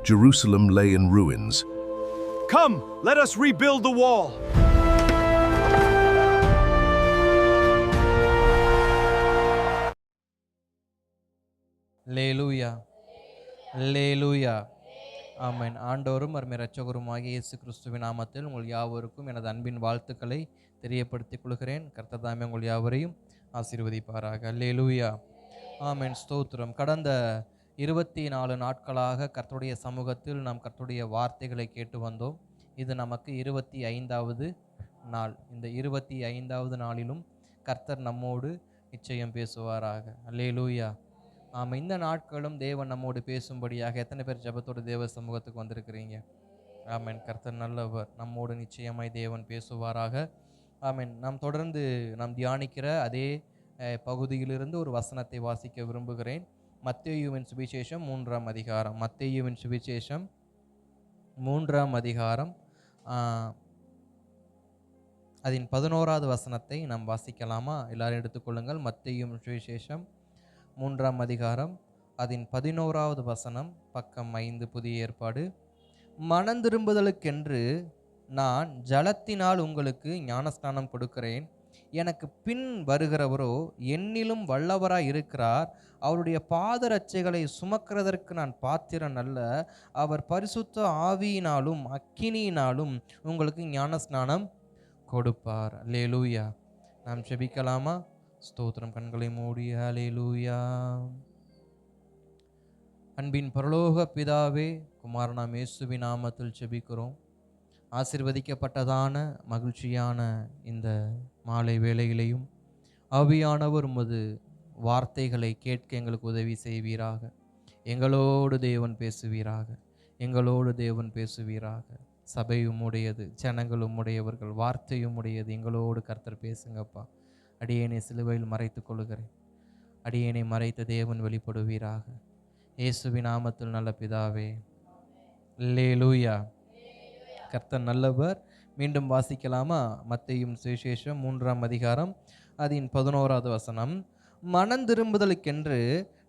Jerusalem lay in ruins. Come, let us rebuild the wall. அல்லேலூயா, அல்லேலூயா. ஆமென். ஆண்டவரும் அருமை இரட்சகருமாகிய இயேசு கிறிஸ்துவின் நாமத்தில் உங்கள் யாவருக்கும் எனது அன்பின் வாழ்த்துக்களை தெரியப்படுத்திக் கொள்கிறேன். கர்த்தர் தாமே உங்கள் யாவரையும் ஆசீர்வதிப்பாராக. அல்லேலூயா, ஆமென். ஸ்தோத்திரம். கடந்த 24 நாட்களாக கர்த்தருடைய சமூகத்தில் நாம் கர்த்தருடைய வார்த்தைகளை கேட்டு வந்தோம். இது நமக்கு 25வது நாள். இந்த 25வது நாளிலும் கர்த்தர் நம்மோடு நிச்சயம் பேசுவாராக. அல்லேலூயா. ஆமாம். இந்த நாட்களும் தேவன் நம்மோடு பேசும்படியாக எத்தனை பேர் ஜெபத்தோடு தேவ சமூகத்துக்கு வந்திருக்கிறீங்க? ஆமென். கர்த்தர் நல்லவர். நம்மோடு நிச்சயமாய் தேவன் பேசுவாராக. ஆமென். நாம் தொடர்ந்து தியானிக்கிற அதே பகுதியிலிருந்து ஒரு வசனத்தை வாசிக்க விரும்புகிறேன். மத்தேயுவின் சுவிசேஷம் 3ஆம் அதிகாரம். மத்தேயுவின் சுவிசேஷம் 3ஆம் அதிகாரம் அதன் 11வது வசனத்தை நாம் வாசிக்கலாமா? எல்லாரும் எடுத்துக்கொள்ளுங்கள். மத்தேயுவின் சுவிசேஷம் 3ஆம் அதிகாரம் அதன் 11வது வசனம், பக்கம் 5, புதிய ஏற்பாடு. மனந்திரும்புதலுக்கென்று நான் ஜலத்தினால் உங்களுக்கு ஞானஸ்நானம் கொடுக்கிறேன். எனக்கு பின் வருகிறவரோ என்னிலும் வல்லவராய் இருக்கிறார். அவருடைய பாதரட்சைகளை சுமக்கிறதற்கு நான் பாத்திரன் அல்ல. அவர் பரிசுத்த ஆவியினாலும் அக்கினியினாலும் உங்களுக்கு ஞானஸ்நானம் கொடுப்பார். அல்லேலூயா. நாம் ஜெபிக்கலாமா? ஸ்தோத்திரம். கண்களை மூடி ஹல்லேலூயா. அன்பின் பரலோக பிதாவே, குமாரனாம் இயேசுவின் நாமத்தில் ஜெபிக்கிறோம். ஆசீர்வதிக்கப்பட்டதான மகிழ்ச்சியான இந்த மாலை வேளையிலையும் ஆவியானவர் உமது வார்த்தைகளை கேட்க எங்களுக்கு உதவி செய்வீராக. எங்களோடு தேவன் பேசுவீராக. எங்களோடு தேவன் பேசுவீராக. சபையும் உடையது, ஜனங்களும் உடையவர்கள், வார்த்தையும் உடையது. எங்களோடு கர்த்தர் பேசுங்கப்பா. அடியேனை சிலுவையில் மறைத்துக் கொள்கிறேன். அடியேனை மறைத்த தேவன் வெளிப்படுவீராக. இயேசுவின் நாமத்தில் நல்ல பிதாவே, அல்லேலூயா. கர்த்தர் நல்லவர். மீண்டும் வாசிக்கலாமா? மத்தேயும் சுவிசேஷம் 3ஆம் அதிகாரம் அதன் 11வது வசனம். மனந்திரும்புதலுக்கென்று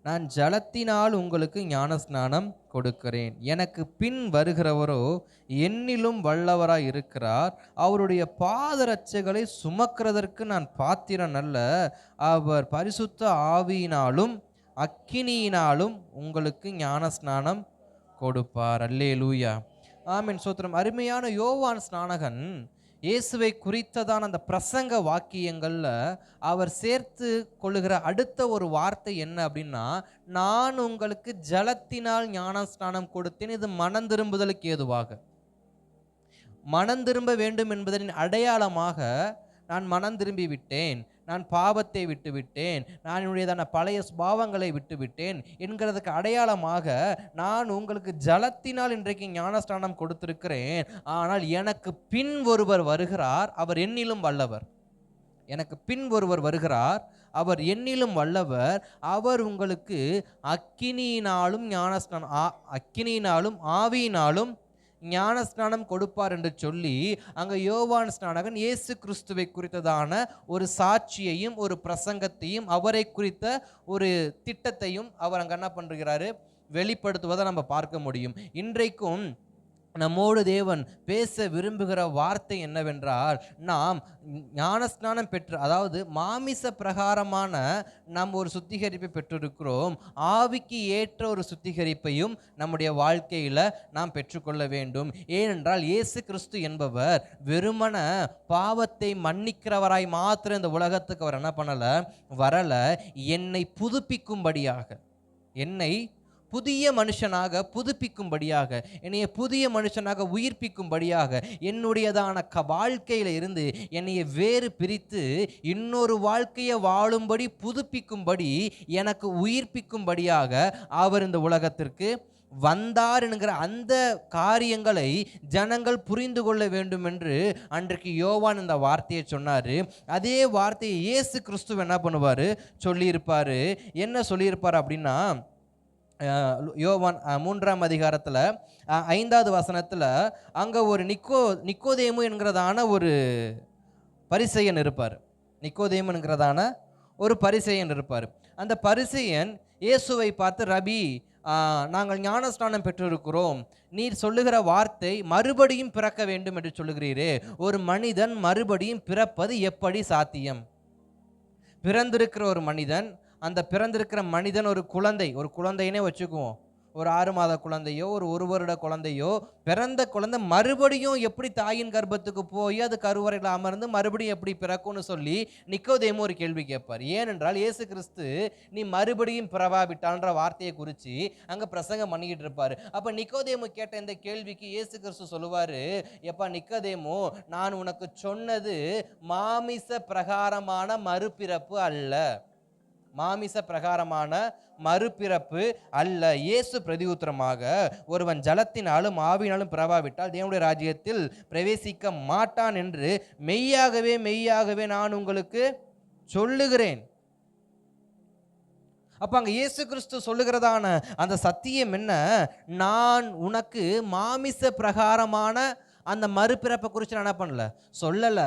நான் ஜலத்தினால் உங்களுக்கு ஞானஸ்நானம் கொடுக்கிறேன். எனக்கு பின் வருகிறவரோ என்னிலும் வல்லவராய் இருக்கிறார். அவருடைய பாதரட்சைகளை சுமக்கிறதற்கு நான் பாத்திரன் அல்ல. அவர் பரிசுத்த ஆவியினாலும் அக்கினியினாலும் உங்களுக்கு ஞானஸ்நானம் கொடுப்பார். அல்லேலூயா. ஆமென். ஸ்தோத்திரம். அருமையான யோவான் ஸ்நானகன் இயேசுவை குறித்ததான அந்த பிரசங்க வாக்கியங்களில் அவர் சேர்த்து கொள்ளுகிற அடுத்த ஒரு வார்த்தை என்ன அப்படின்னா, நான் உங்களுக்கு ஜலத்தினால் ஞானஸ்நானம் கொடுத்தேன். இது மனம் திரும்புதலுக்கு ஏதுவாக, மனம் திரும்ப வேண்டும் என்பதன் அடையாளமாக நான் மனம் திரும்பி விட்டேன், நான் பாவத்தை விட்டு விட்டேன், நான் என்னுடையதான பழைய சுபாவங்களை விட்டு விட்டேன் என்கிறதுக்கு அடையாளமாக நான் உங்களுக்கு ஜலத்தினால் இன்றைக்கு ஞானஸ்நானம் கொடுத்திருக்கிறேன். ஆனால் எனக்கு பின் ஒருவர் வருகிறார், அவர் என்னிலும் வல்லவர். எனக்கு பின் ஒருவர் வருகிறார், அவர் என்னிலும் வல்லவர். அவர் உங்களுக்கு அக்கினியினாலும் அக்கினியினாலும் ஆவியினாலும் ஞானஸ்நானம் கொடுப்பார் என்று சொல்லி அங்கே யோவான் ஸ்நானகன் இயேசு கிறிஸ்துவை குறித்ததான ஒரு சாட்சியையும் ஒரு பிரசங்கத்தையும் அவரை குறித்த ஒரு திட்டத்தையும் அவர் அங்கே என்ன பண்ணுகிறாரு, வெளிப்படுத்துவதை நம்ம பார்க்க முடியும். இன்றைக்கும் நம்மோடு தேவன் பேச விரும்புகிற வார்த்தை என்னவென்றால், நாம் ஞானஸ்நானம் பெற்று, அதாவது மாமிச பிரகாரமான நாம் ஒரு சுத்திகரிப்பை பெற்றிருக்கிறோம். ஆவிக்கு ஏற்ற ஒரு சுத்திகரிப்பையும் நம்முடைய வாழ்க்கையில் நாம் பெற்றுக்கொள்ள வேண்டும். ஏனென்றால் இயேசு கிறிஸ்து என்பவர் வெறுமன பாவத்தை மன்னிக்கிறவராய் மாத்திரம் இந்த உலகத்துக்கு அவர் என்ன பண்ணலை, வரலை. என்னை புதுப்பிக்கும்படியாக, என்னை புதிய மனுஷனாக புதுப்பிக்கும்படியாக, என்னைய புதிய மனுஷனாக உயிர்ப்பிக்கும்படியாக, என்னுடையதான வாழ்க்கையில இருந்து என்னைய வேறு பிரித்து இன்னொரு வாழ்க்கையை வாழும்படி புதுப்பிக்கும்படி, எனக்கு உயிர்ப்பிக்கும்படியாக அவர் இந்த உலகத்திற்கு வந்தார் என்கிற அந்த காரியங்களை ஜனங்கள் புரிந்து கொள்ள வேண்டும் என்று அன்றைக்கு யோவான் இந்த வார்த்தையை சொன்னார். அதே வார்த்தையை இயேசு கிறிஸ்து என்ன பண்ணுவார், சொல்லியிருப்பார். என்ன சொல்லியிருப்பார் அப்படின்னா, யோவான் 3ஆம் அதிகாரத்தில் 5வது வசனத்தில் அங்கே ஒரு நிக்கோதேமு என்கிறதான ஒரு பரிசேயன் இருப்பார். நிக்கோதேமு என்கிறதான ஒரு பரிசேயன் இருப்பார். அந்த பரிசேயன் இயேசுவை பார்த்து, ரபி நாங்கள் ஞானஸ்நானம் பெற்றிருக்கிறோம், நீர் சொல்லுகிற வார்த்தை மறுபடியும் பிறக்க வேண்டும் என்று சொல்லுகிறீரே, ஒரு மனிதன் மறுபடியும் பிறப்பது எப்படி சாத்தியம்? பிறந்திருக்கிற ஒரு மனிதன், அந்த பிறந்திருக்கிற மனிதன் ஒரு குழந்தைன்னே வச்சுக்குவோம், ஒரு 6 மாத குழந்தையோ ஒரு வருட குழந்தையோ, பிறந்த குழந்தை மறுபடியும் எப்படி தாயின் கர்ப்பத்துக்கு போய் அது கருவறையில் அமர்ந்து மறுபடியும் எப்படி பிறக்கும்னு சொல்லி நிக்கோதேமு ஒரு கேள்வி கேட்பார். ஏனென்றால் இயேசு கிறிஸ்து நீ மறுபடியும் பிறவாவிட்டான்ற வார்த்தையை குறித்து அங்கே பிரசங்கம் பண்ணிக்கிட்டு இருப்பார். அப்போ நிக்கோதேமு கேட்ட இந்த கேள்விக்கு இயேசு கிறிஸ்து சொல்லுவார், எப்பா நிக்கோதேமு, நான் உனக்கு சொன்னது மாமிச பிரகாரமான மறுபிறப்பு அல்ல, மாமிச பிரகாரமான மறுபிறப்பு அல்ல. இயேசு பிரதியுத்தரமாக, ஒருவன் ஜலத்தினாலும் ஆவியினாலும் பிறவாவிட்டால் தேவனுடைய ராஜ்யத்தில் பிரவேசிக்க மாட்டான் என்று மெய்யாகவே மெய்யாகவே நான் உங்களுக்கு சொல்லுகிறேன். அப்ப அங்க இயேசு கிறிஸ்து சொல்லுகிறதான அந்த சத்தியம் என்ன? நான் உனக்கு மாமிச பிரகாரமான அந்த மறுபிறப்பை குறித்து நான் என்ன பண்ணல, சொல்லல.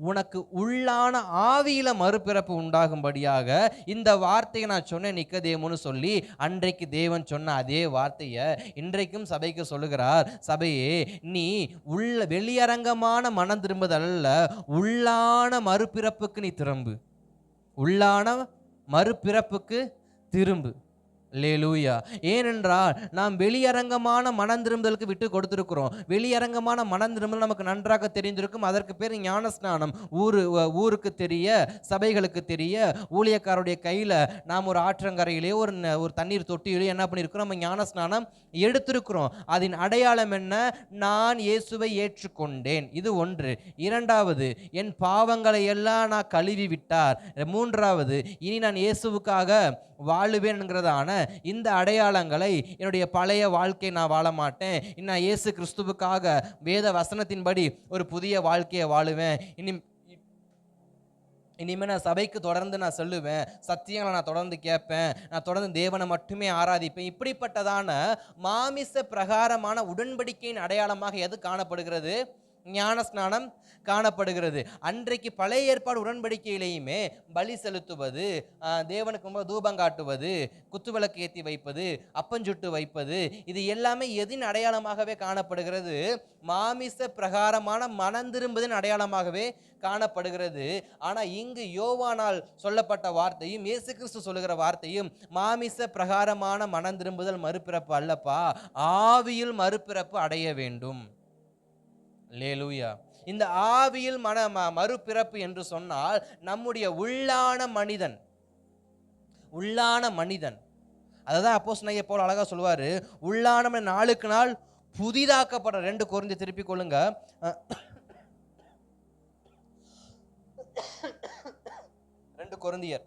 உனக்கு உள்ளான ஆவியில மறுபிறப்பு உண்டாகும்படியாக இந்த வார்த்தையை நான் சொன்னேன் நிக்கோதேமுன்னு சொல்லி அன்றைக்கு தேவன் சொன்ன அதே வார்த்தையை இன்றைக்கும் சபைக்கு சொல்லுகிறார். சபையே, நீ வெளியரங்கமான மனம் திரும்புதல் அல்ல, உள்ளான மறுபிறப்புக்கு நீ திரும்பு, உள்ளான மறுபிறப்புக்கு திரும்பு. அல்லேலூயா. ஏனென்றால் நாம் வெளியரங்கமான மனம் திரும்புதலுக்கு விட்டு கொடுத்திருக்கிறோம். வெளியரங்கமான மனம் திரும்புதல் நமக்கு நன்றாக தெரிந்திருக்கும். அதற்கு பேர் ஞானஸ்நானம். ஊருக்கு தெரிய, சபைகளுக்கு தெரிய, ஊழியக்காரருடைய கையில் நாம் ஒரு ஆற்றங்கரையிலே ஒரு தண்ணீர் தொட்டியிலே என்ன பண்ணியிருக்கிறோம், நம்ம ஞானஸ்நானம் எடுத்திருக்கிறோம். அதன் அடையாளம் என்ன? நான் இயேசுவை ஏற்றுக்கொண்டேன், இது ஒன்று. இரண்டாவது, என் பாவங்களை எல்லாம் நான் கழுவி விட்டார். மூன்றாவது, இனி நான் இயேசுவுக்காக வாழுவேன் என்கிறதான இந்த அடையாளங்களை, என்னுடைய பழைய வாழ்க்கை நான் வாழ மாட்டேன், நான் இயேசு கிறிஸ்துவுக்காக வேத வசனத்தின்படி ஒரு புதிய வாழ்க்கையை வாழுவேன், இனிமேல் நான் சபைக்கு தொடர்ந்து நான் சொல்லுவேன், சத்தியங்களை நான் தொடர்ந்து கேட்பேன், நான் தொடர்ந்து தேவனை மட்டுமே ஆராதிப்பேன். இப்படிப்பட்டதான மாமிச பிரகாரமான உடன்படிக்கையின் அடையாளமாக எது காணப்படுகிறது? ஞானஸ்நானம் காணப்படுகிறது. அன்றைக்கு பழைய ஏற்பாடு உடன்படிக்கையிலேயுமே பலி செலுத்துவது, தேவனுக்கு ரொம்ப தூபம் காட்டுவது, குத்துவிளக்கு ஏற்றி வைப்பது, அப்பஞ்சுட்டு வைப்பது, இது எல்லாமே எதின் அடையாளமாகவே காணப்படுகிறது? மாமிச பிரகாரமான மனம் திரும்புவதின் அடையாளமாகவே காணப்படுகிறது. ஆனால் இங்கு யோவானால் சொல்லப்பட்ட வார்த்தையும் இயேசு கிறிஸ்து சொல்லுகிற வார்த்தையும் மாமிச பிரகாரமான மனம் திரும்புதல் மறுபிறப்பு அல்லப்பா, ஆவியில் மறுபிறப்பு அடைய வேண்டும். அல்லேலூயா. இந்த ஆவியில் மறுபிறப்பு என்று சொன்னால் நம்முடைய உள்ளான மனிதன் அதுதான் அப்போஸ்தலனாகிய பவுல் அழகா சொல்வாரு, உள்ளான நாளுக்கு நாள் புதிதாக்கப்படுற. 2 கொரிந்தியர் திருப்பிக் கொள்ளுங்க, 2 கொரிந்தியர்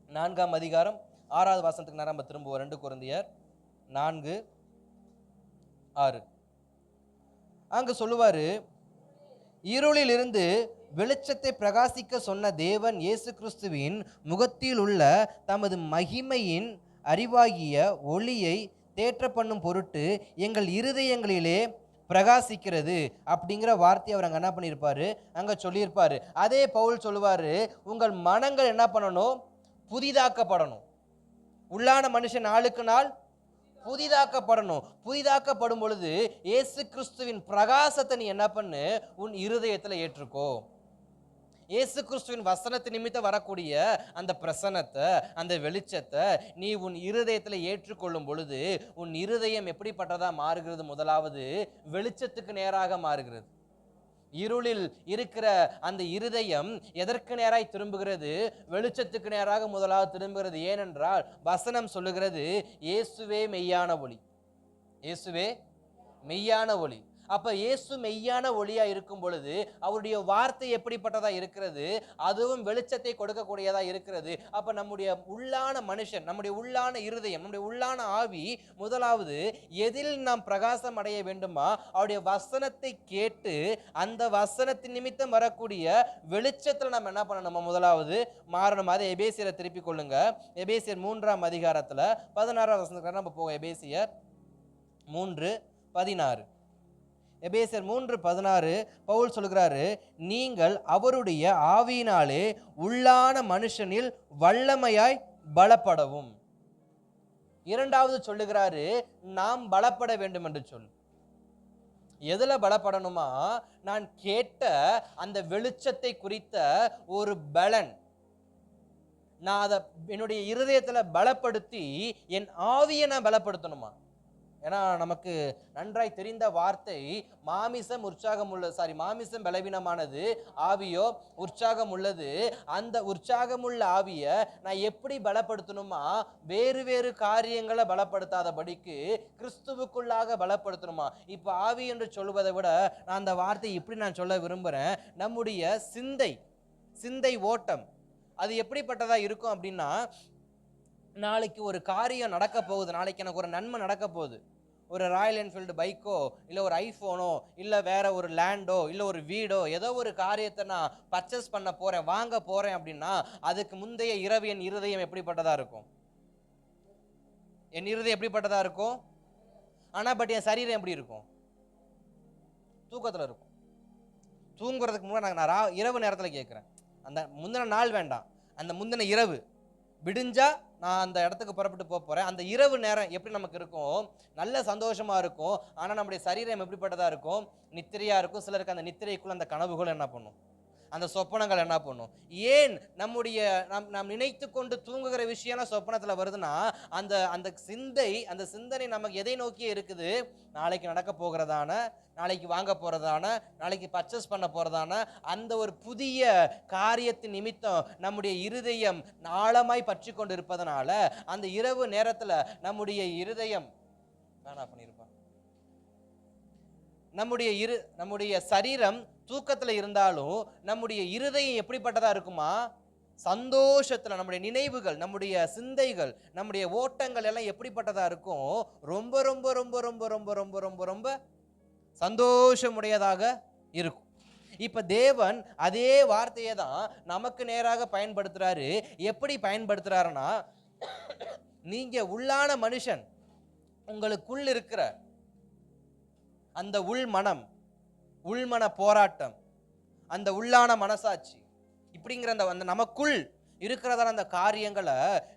4ஆம் அதிகாரம் 6வது வசனத்துக்கு நம்ம திரும்புவோம். 2 கொரிந்தியர் 4:6 அங்க சொல்லுவாரு, இருளில் இருந்து வெளிச்சத்தை பிரகாசிக்க சொன்ன தேவன் இயேசு கிறிஸ்துவின் முகத்தில் உள்ள தமது மகிமையின் அறிவாகிய ஒளியை தேற்ற பண்ணும் பொருட்டு எங்கள் இருதயங்களிலே பிரகாசிக்கிறது அப்படிங்கிற வார்த்தையை அவர் அங்கே என்ன பண்ணியிருப்பாரு, அங்கே சொல்லியிருப்பாரு. அதே பவுல் சொல்லுவாரு, உங்கள் மனங்கள் என்ன பண்ணணும்? புதிதாக்கப்படணும். உள்ளான மனுஷன் நாளுக்கு நாள் புதிதாக்கப்படணும். புதிதாக்கப்படும் பொழுது இயேசு கிறிஸ்துவின் பிரகாசத்தை நீ என்ன பண்ணு, உன் இருதயத்தில் ஏற்றுக்கோ. இயேசு கிறிஸ்துவின் வசனத்து நிமித்தம் வரக்கூடிய அந்த பிரசன்னத்தை, அந்த வெளிச்சத்தை நீ உன் இருதயத்தில் ஏற்றுக்கொள்ளும் பொழுது உன் இருதயம் எப்படிப்பட்டதா மாறுகிறது? முதலாவது வெளிச்சத்துக்கு நேராக மாறுகிறது. இருளில் இருக்கிற அந்த இருதயம் எதற்கு நேராய் திரும்புகிறது? வெளிச்சத்துக்கு நேராக முதலாவது திரும்புகிறது. ஏனென்றால் வசனம் சொல்லுகிறது, இயேசுவே மெய்யான ஒளி, இயேசுவே மெய்யான ஒளி. அப்ப இயேசு மெய்யான ஒளியா இருக்கும் பொழுது அவருடைய வார்த்தை எப்படிப்பட்டதா இருக்கிறது? அதுவும் வெளிச்சத்தை கொடுக்கக்கூடியதா இருக்கிறது. அப்ப நம்முடைய உள்ளான மனுஷன், நம்முடைய உள்ளான இருதயம், நம்முடைய உள்ளான ஆவி முதலாவது எதில் நாம் பிரகாசம் அடைய வேண்டுமா? அவருடைய வசனத்தை கேட்டு அந்த வசனத்தின் நிமித்தம் வரக்கூடிய வெளிச்சத்துல நம்ம என்ன பண்ணணுமா? முதலாவது மாறணும். அதை எபேசியரை திருப்பிக் கொள்ளுங்க. எபேசியர் 3ஆம் அதிகாரத்துல 16ஆம் வசனத்துக்கு நம்ம போவோம். எபேசியர் 3:16. எபேசியர் 3:16 பவுல் சொல்கிறாரு, நீங்கள் அவருடைய ஆவியினாலே உள்ளான மனுஷனில் வல்லமையாய் பலப்படவும். இரண்டாவது சொல்லுகிறாரு, நாம் பலப்பட வேண்டும் என்று சொல்லு. எதுல பலப்படணுமா? நான் கேட்ட அந்த வெளிச்சத்தை குறித்த ஒரு பலன், நான் அதை என்னுடைய இருதயத்துல பலப்படுத்தி என் ஆவியை நான் பலப்படுத்தணுமா? ஏன்னா நமக்கு நன்றாய் தெரிந்த வார்த்தை, மாமிசம் பலவீனமானது, ஆவியோ உற்சாகம் உள்ளது. அந்த உற்சாகமுள்ள ஆவியை நான் எப்படி பலப்படுத்தணுமா? வேறு வேறு காரியங்களை பலப்படுத்தாதபடிக்கு கிறிஸ்துவுக்குள்ளாக பலப்படுத்தணுமா? இப்ப ஆவி என்று சொல்வதை விட நான் அந்த வார்த்தை இப்படி நான் சொல்ல விரும்புறேன். நம்முடைய சிந்தை ஓட்டம் அது எப்படிப்பட்டதா இருக்கும் அப்படின்னா, நாளைக்கு ஒரு காரியம் நடக்க போகுது, நாளைக்கு எனக்கு ஒரு நன்மை நடக்க போகுது, ஒரு ராயல் என்ஃபீல்டு பைக்கோ, இல்லை ஒரு ஐஃபோனோ, இல்லை வேற ஒரு லேண்டோ, இல்லை ஒரு வீடோ, ஏதோ ஒரு காரியத்தை நான் பர்ச்சேஸ் பண்ண போறேன், வாங்க போறேன் அப்படின்னா, அதுக்கு முந்தைய இரவு என் இருதயம் எப்படிப்பட்டதா இருக்கும்? என் இருதயம் எப்படிப்பட்டதா இருக்கும்? பட் என் சரீரம் எப்படி இருக்கும்? தூக்கத்தில் இருக்கும். தூங்குறதுக்கு முன்னாடி நான் இரவு நேரத்தில் கேட்குறேன். அந்த முந்தின நாள் வேண்டாம், அந்த முந்தின இரவு விடிஞ்சா நான் அந்த இடத்துக்கு புறப்பட்டு போறேன். அந்த இரவு நேரம் எப்படி நமக்கு இருக்கும்? நல்ல சந்தோஷமா இருக்கும். ஆனா நம்முடைய சரீரம் எப்படிப்பட்டதா இருக்கும்? நித்திரையா இருக்கும். சிலருக்கு அந்த நித்திரைக்குள்ள அந்த கனவுகள் என்ன பண்ணும்? அந்த சொப்பனங்கள் என்ன பண்ணும்? ஏன் நம்முடைய நாம் நினைத்து கொண்டு தூங்குகிற விஷயம் சொப்பனத்துல வருதுன்னா, அந்த சிந்தனை நமக்கு எதை நோக்கியே இருக்குது? நாளைக்கு நடக்க போகிறதான, நாளைக்கு வாங்க போறதான, நாளைக்கு பர்ச்சேஸ் பண்ண போறதான அந்த ஒரு புதிய காரியத்தின் நிமித்தம் நம்முடைய இருதயம் ஆழமாய் பற்றி கொண்டு இருப்பதனால, அந்த இரவு நேரத்துல நம்முடைய இருதயம் பண்ணிருப்பான். நம்முடைய சரீரம் தூக்கத்துல இருந்தாலும் நம்முடைய இருதயம் எப்படிப்பட்டதா இருக்குமா? சந்தோஷத்துல. நம்முடைய நினைவுகள், நம்முடைய சிந்தைகள், நம்முடைய ஓட்டங்கள் எல்லாம் எப்படிப்பட்டதா இருக்கும்? ரொம்ப ரொம்ப ரொம்ப ரொம்ப ரொம்ப ரொம்ப ரொம்ப ரொம்ப சந்தோஷமுடையதாக இருக்கும். இப்ப தேவன் அதே வார்த்தையை தான் நமக்கு நேராக பயன்படுத்துறாரு. எப்படி பயன்படுத்துறாருன்னா, நீங்க உள்ளான மனுஷன், உங்களுக்குள் இருக்கிற அந்த உள்மன போராட்டம், அந்த உள்ளான மனசாட்சி, இப்படிங்கிற அந்த நமக்குள் இருக்கிறதான அந்த காரியங்களை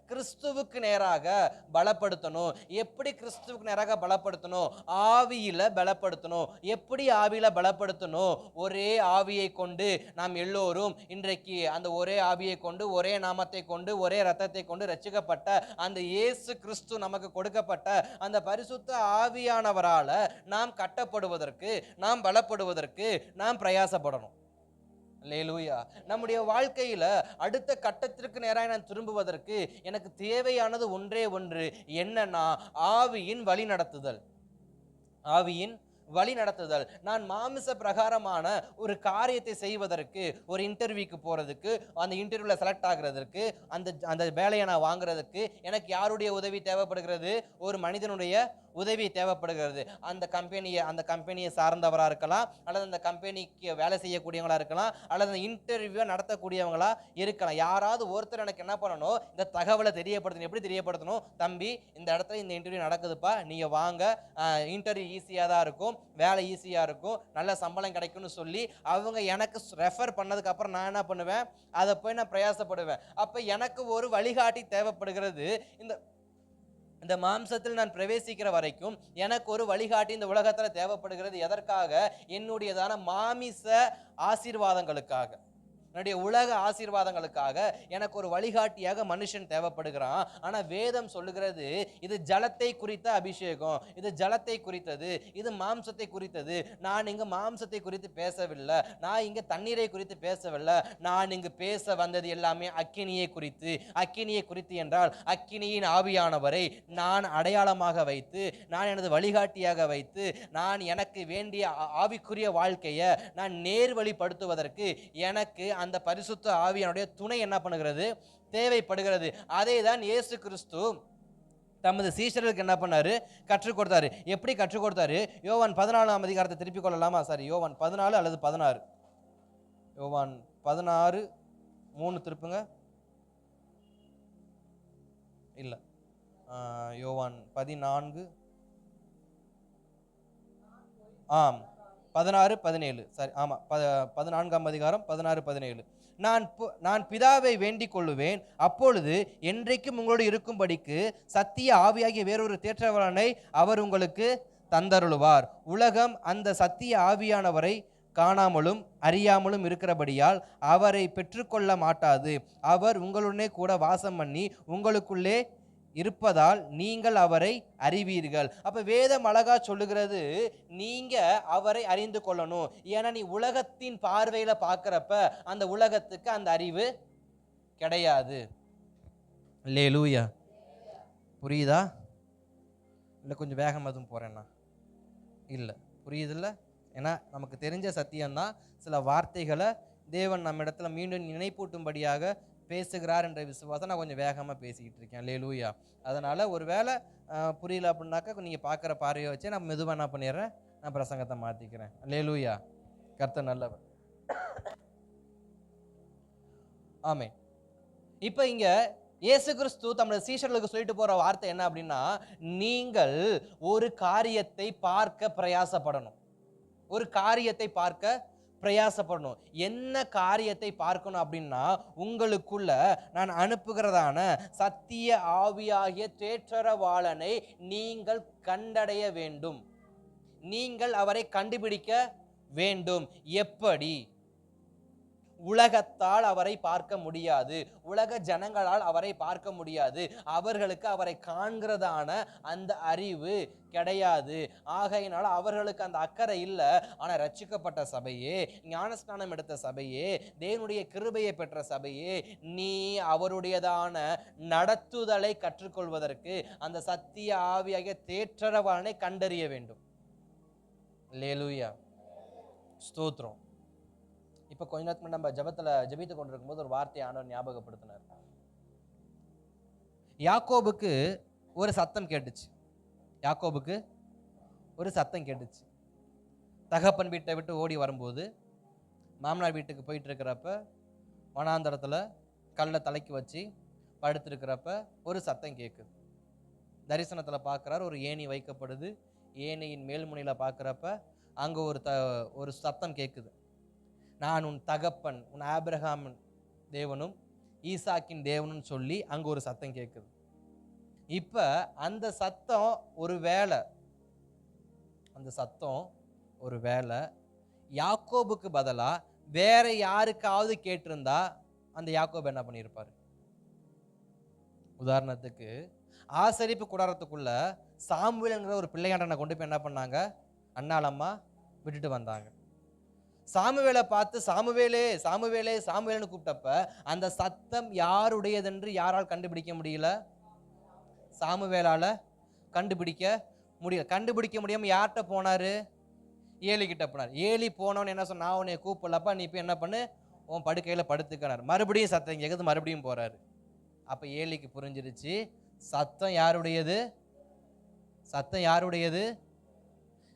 கிறிஸ்துவுக்கு நேராக பலப்படுத்தணும். எப்படி கிறிஸ்துவுக்கு நேராக பலப்படுத்தணும்? ஆவியில பலப்படுத்தணும். எப்படி ஆவியில பலப்படுத்தணும்? ஒரே ஆவியை கொண்டு நாம் எல்லோரும் இன்றைக்கு அந்த ஒரே ஆவியை கொண்டு, ஒரே நாமத்தை கொண்டு, ஒரே இரத்தத்தை கொண்டு ரட்சிக்கப்பட்ட அந்த இயேசு கிறிஸ்து நமக்கு கொடுக்கப்பட்ட அந்த பரிசுத்த ஆவியானவரால நாம் கட்டப்படுவதற்கு, நாம் பலப்படுவதற்கு நாம் பிரயாசப்படணும். அல்லேலூயா. நம்முடைய வாழ்க்கையில அடுத்த கட்டத்திற்கு நேராக நான் திரும்புவதற்கு எனக்கு தேவையானது ஒன்றே ஒன்று. என்னன்னா, ஆவியின் வழி நடத்துதல். நான் மாமிச பிரகாரமான ஒரு காரியத்தை செய்வதற்கு, ஒரு இன்டர்வியூக்கு போறதுக்கு, அந்த இன்டர்வியூல செலக்ட் ஆகிறதுக்கு, அந்த வேலையை நான் வாங்குறதுக்கு எனக்கு யாருடைய உதவி தேவைப்படுகிறது? ஒரு மனிதனுடைய உதவி தேவைப்படுகிறது. அந்த கம்பெனியை சார்ந்தவரா இருக்கலாம், அல்லது அந்த கம்பெனிக்கு வேலை செய்யக்கூடியவங்களா இருக்கலாம், அல்லது அந்த இன்டர்வியூ நடத்தக்கூடியவங்களா இருக்கலாம். யாராவது ஒருத்தர் எனக்கு என்ன பண்ணணும்? இந்த தகவலை தெரியப்படுத்தணும். எப்படி தெரியப்படுத்தணும்? தம்பி, இந்த இடத்துல இந்த இன்டர்வியூ நடக்குதுப்பா, நீங்க வாங்க, இன்டர்வியூ ஈஸியா தான் இருக்கும், வேலை ஈஸியா இருக்கும், நல்ல சம்பளம் கிடைக்கும்னு சொல்லி அவங்க எனக்கு ரெஃபர் பண்ணதுக்கு அப்புறம் நான் என்ன பண்ணுவேன்? அதை போய் நான் பிரயாசப்படுவேன். அப்ப எனக்கு ஒரு வழிகாட்டி தேவைப்படுகிறது. இந்த மாம்சத்தில் நான் பிரவேசிக்கிற வரைக்கும் எனக்கு ஒரு வழிகாட்டி இந்த உலகத்துல தேவைப்படுகிறது. எதற்காக? என்னுடையதான மாமிச ஆசீர்வாதங்களுக்காக, என்னுடைய உலக ஆசீர்வாதங்களுக்காக எனக்கு ஒரு வழிகாட்டியாக மனுஷன் தேவைப்படுகிறான். ஆனா வேதம் சொல்லுகிறது, இது ஜலத்தை குறித்த அபிஷேகம், இது ஜலத்தை குறித்தது, இது மாம்சத்தை குறித்தது. நான் இங்க மாம்சத்தை குறித்து பேசவில்லை, நான் இங்க தண்ணீரை குறித்து பேசவில்லை. நான் இங்கு பேச வந்தது எல்லாமே அக்கினியை குறித்து என்றால் அக்கினியின் ஆவியானவரை நான் அடையாளமாக வைத்து, நான் எனது வழிகாட்டியாக வைத்து, நான் எனக்கு வேண்டிய ஆவிக்குரிய வாழ்க்கையை நான் நேர்வழிப்படுத்துவதற்கு எனக்கு அந்த பரிசுத்த ஆவியானுடைய துணை என்ன பண்ணுகிறது? தேவைப்படுகிறது. அதே தான் இயேசு கிறிஸ்து தமது சீஷர்களுக்கு என்ன பண்ணாரு? கற்றுக் கொடுத்தாரு. எப்படி கற்றுக் கொடுத்தாரு? யோவான் 14ஆம் அதிகாரத்தை திருப்பிக் கொள்ளலாமா? யோவான் 14 அல்லது 16? யோவான் 16 3 திருப்புங்க. இல்ல, யோவான் 14. ஆம், 16-17 சரி ஆமாம் 14ஆம் அதிகாரம் 16-17. நான் பிதாவை வேண்டிக் கொள்ளுவேன், அப்பொழுது என்றைக்கும் உங்களோடு இருக்கும்படிக்கு சத்திய ஆவியாகிய வேறொரு தேற்றவாளனை அவர் உங்களுக்கு தந்தருளுவார். உலகம் அந்த சத்திய ஆவியானவரை காணாமலும் அறியாமலும் இருக்கிறபடியால் அவரை பெற்றுக்கொள்ள மாட்டாது. அவர் உங்களுடனே கூட வாசம் பண்ணி உங்களுக்குள்ளே இருப்பதால் நீங்கள் அவரை அறிவீர்கள். அப்ப வேதம் அழகா சொல்லுகிறது, நீங்க அவரை அறிந்து கொள்ளணும். ஏன்னா நீ உலகத்தின் பார்வையில பார்க்கிறப்ப அந்த உலகத்துக்கு அந்த அறிவு கிடையாது. அல்லேலூயா. புரியுதா? இல்லை கொஞ்சம் வேகம் எதுவும் போறேன்னா? இல்லை, புரியுதுல்ல? ஏன்னா நமக்கு தெரிஞ்ச சத்தியம்தான். சில வார்த்தைகளை தேவன் நம்ம இடத்துல மீண்டும் நினைப்பூட்டும்படியாக பேசுகிறார் என்ற விசுவாசம் நான் கொஞ்சம் வேகமாக பேசிக்கிட்டு இருக்கேன். அல்லேலூயா. அதனால் ஒரு வேளை புரியல அப்படின்னாக்கா நீங்கள் பார்க்குற பார்வையை வச்சு நான் மெதுவாக என்ன பண்ணிடுறேன், நான் பிரசங்கத்தை மாற்றிக்கிறேன். அல்லேலூயா. கர்த்தர் நல்லவர். ஆமென். இப்போ இங்கே இயேசு கிறிஸ்து தம்முடைய சீஷர்களுக்கு சொல்லிட்டு போகிற வார்த்தை என்ன அப்படின்னா, நீங்கள் ஒரு காரியத்தை பார்க்க பிரயாசப்படணும். ஒரு காரியத்தை பார்க்க பிரயாசப்படணும். என்ன காரியத்தை பார்க்கணும் அப்படின்னா, உங்களுக்குள்ள நான் அனுப்புகிறதான சத்திய ஆவியாகிய தேற்றரவாளனை நீங்கள் கண்டடைய வேண்டும். நீங்கள் அவரை கண்டுபிடிக்க வேண்டும். எப்படி? உலகத்தால் அவரை பார்க்க முடியாது, உலக ஜனங்களால் அவரை பார்க்க முடியாது. அவர்களுக்கு அவரை காண்கிறதான அந்த அறிவு கிடையாது. ஆகையினால் அவர்களுக்கு அந்த அக்கறை இல்லை. ஆனால் ரட்சிக்கப்பட்ட சபையே, ஞானஸ்நானம் எடுத்த சபையே, தேவனுடைய கிருபையை பெற்ற சபையே, நீ அவருடையதான நடத்துதலை கற்றுக்கொள்வதற்கு அந்த சத்திய ஆவியாகிய தேற்றரவாளனை கண்டறிய வேண்டும். அல்லேலூயா. ஸ்தோத்திரம். இப்போ கொஞ்ச நேரத்துக்கு நம்ம ஜெபித்து கொண்டிருக்கும் போது ஒரு வார்த்தையை ஆண்டவர் ஞாபகப்படுத்தினார். யாக்கோபுக்கு ஒரு சத்தம் கேட்டுச்சு. யாக்கோபுக்கு ஒரு சத்தம் கேட்டுச்சு. தகப்பன் வீட்டை விட்டு ஓடி வரும்போது, மாமனார் வீட்டுக்கு போயிட்டு இருக்கிறப்ப, வனாந்தரத்தில் கல்லை தலைக்கு வச்சு படுத்திருக்கிறப்ப ஒரு சத்தம் கேட்குது. தரிசனத்தில் பார்க்குறாரு, ஒரு ஏணி வைக்கப்படுது. ஏணியின் மேல்முனையில் பார்க்குறப்ப அங்கே ஒரு சத்தம் கேட்குது. நான் உன் தகப்பன், உன் ஆபிரகாமின் தேவனும் ஈசாக்கின் தேவனும் சொல்லி அங்கே ஒரு சத்தம் கேட்குது. இப்போ அந்த சத்தம் ஒரு வேளை யாக்கோபுக்கு பதிலாக வேற யாருக்காவது கேட்டிருந்தா அந்த யாக்கோபு என்ன பண்ணியிருப்பாரு? உதாரணத்துக்கு ஆசரிப்பு கூடாரத்துக்குள்ள சாமுவேல்ங்கிற ஒரு பிள்ளையாண்டனை கொண்டு போய் என்ன பண்ணாங்க? அண்ணாளம்மா விட்டுட்டு வந்தாங்க. சாமுவேலை பார்த்து சாமுவேலே சாமுவேலே சாமுவேல்னு கூப்பிட்டப்ப அந்த சத்தம் யாருடையதென்று யாரால் கண்டுபிடிக்க முடியல? சாமுவேலால கண்டுபிடிக்க முடியல. கண்டுபிடிக்க முடியாம யார்கிட்ட போனாரு? ஏலி கிட்ட போனார். ஏலி போனவன் என்ன சொன்ன? நான் உன்னை கூப்பிடலப்பா, நீ இப்போ என்ன பண்ணு, உன் படுக்கையில படுத்துக்கிறார். மறுபடியும் சத்தம் கேட்குது, மறுபடியும் போறாரு. அப்ப ஏலிக்கு புரிஞ்சிருச்சு, சத்தம் யாருடையது? சத்தம் யாருடையது?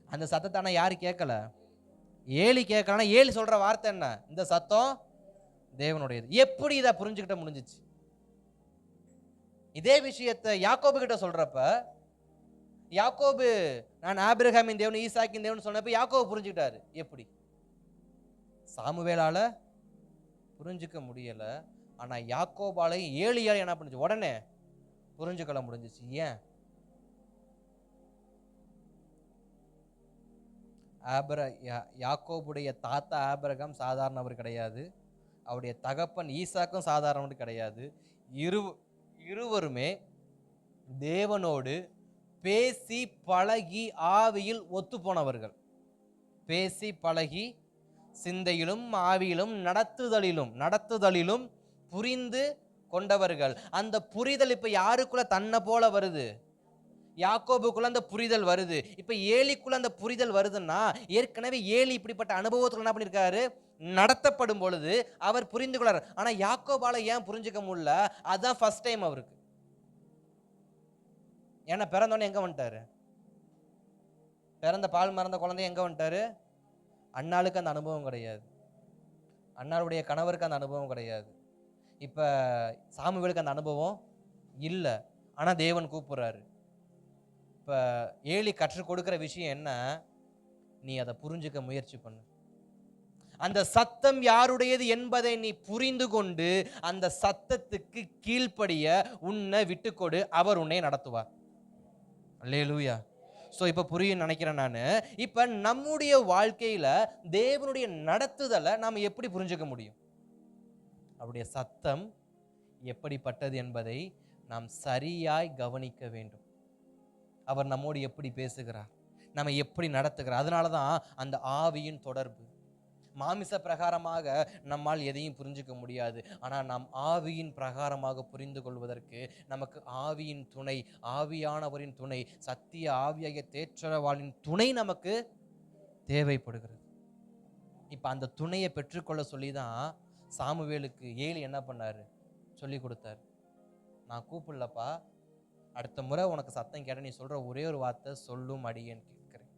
அந்த சத்தத்தான யாரு கேட்கல? ஏலி கேட்கலன்னா ஏலி சொல்ற வார்த்தை என்ன? இந்த சத்தம் தேவனுடையது. எப்படி இதை புரிஞ்சுக்கிட்ட முடிஞ்சிச்சு? இதே விஷயத்தை யாக்கோபு கிட்ட சொல்றப்ப, யாக்கோபு நான் ஆபிரகாமின் தேவன் ஈசாக்கின் தேவன் சொன்னப்ப யாக்கோபு புரிஞ்சுக்கிட்டாரு. எப்படி? சாமுவேலால புரிஞ்சுக்க முடியல, ஆனா யாக்கோபாலையும் ஏலியால என்ன பண்ணுச்சு? உடனே புரிஞ்சுக்கொள்ள முடிஞ்சிச்சு. ஏன்? யாக்கோபுடைய தாத்தா ஆபிரகாம் சாதாரணவர் கிடையாது, அவருடைய தகப்பன் ஈசாக்கும் சாதாரணவர் கிடையாது. இருவருமே தேவனோடு பேசி பழகி ஆவியில் ஒத்து போனவர்கள். பேசி பழகி சிந்தையிலும் ஆவியிலும் நடத்துதலிலும் புரிந்து கொண்டவர்கள். அந்த புரிதல் இப்ப யாருக்குள்ள தன்னை போல வருது? யாக்கோபுக்குள்ள அந்த புரிதல் வருது. இப்ப ஏலிக்குள்ள அந்த புரிதல் வருதுன்னா, ஏற்கனவே ஏலி இப்படிப்பட்ட அனுபவத்துல என்ன பண்ணிருக்காரு? நடத்தப்படும் பொழுது அவர் புரிந்து கொள்ளார். ஆனா யாக்கோபால ஏன் புரிஞ்சுக்க முடியல? அதான் ஃபர்ஸ்ட் டைம் அவருக்கு. ஏன்னா பிறந்தோடனே எங்க வந்துட்டாரு? பிறந்த பால் மறந்த குழந்தை எங்க வந்துட்டாரு? அண்ணாளுக்கு அந்த அனுபவம் கிடையாது, அண்ணாளுடைய கணவருக்கு அந்த அனுபவம் கிடையாது. இப்ப சாமுவேலுக்கு அந்த அனுபவம் இல்லை. ஆனா தேவன் கூப்பிடுறாரு. இப்போ ஏலி கற்றுக் கொடுக்குற விஷயம் என்ன? நீ அதை புரிஞ்சுக்க முயற்சி பண்ணு. அந்த சத்தம் யாருடையது என்பதை நீ புரிந்து கொண்டு அந்த சத்தத்துக்கு கீழ்ப்படிய உன்னை விட்டுக்கொடு, அவர் உன்னை நடத்துவார். அல்லேலூயா. ஸோ இப்போ புரியும் நினைக்கிறேன் நான். இப்போ நம்முடைய வாழ்க்கையில தேவனுடைய நடத்துதலை நாம் எப்படி புரிஞ்சுக்க முடியும்? அவருடைய சத்தம் எப்படிப்பட்டது என்பதை நாம் சரியாய் கவனிக்க வேண்டும். அவர் நம்மோடு எப்படி பேசுகிறார், நம்ம எப்படி நடத்துகிறார். அதனால தான் அந்த ஆவியின் தொடர்பு. மாமிச பிரகாரமாக நம்மால் எதையும் புரிஞ்சுக்க முடியாது. ஆனால் நாம் ஆவியின் பிரகாரமாக புரிந்து கொள்வதற்கு நமக்கு ஆவியின் துணை, ஆவியானவரின் துணை, சத்திய ஆவியாகிய தேற்றரவாளின் துணை நமக்கு தேவைப்படுகிறது. இப்போ அந்த துணையை பெற்றுக்கொள்ள சொல்லி தான் சாமுவேலுக்கு ஏலி என்ன பண்ணாரு, சொல்லி கொடுத்தாரு. நான் கூப்பிடலப்பா, அடுத்த முறை உனக்கு சத்தம் கேட்ட நீ சொல்ற ஒரே ஒரு வார்த்தை, சொல்லும் அடியேன் கேட்கிறேன்.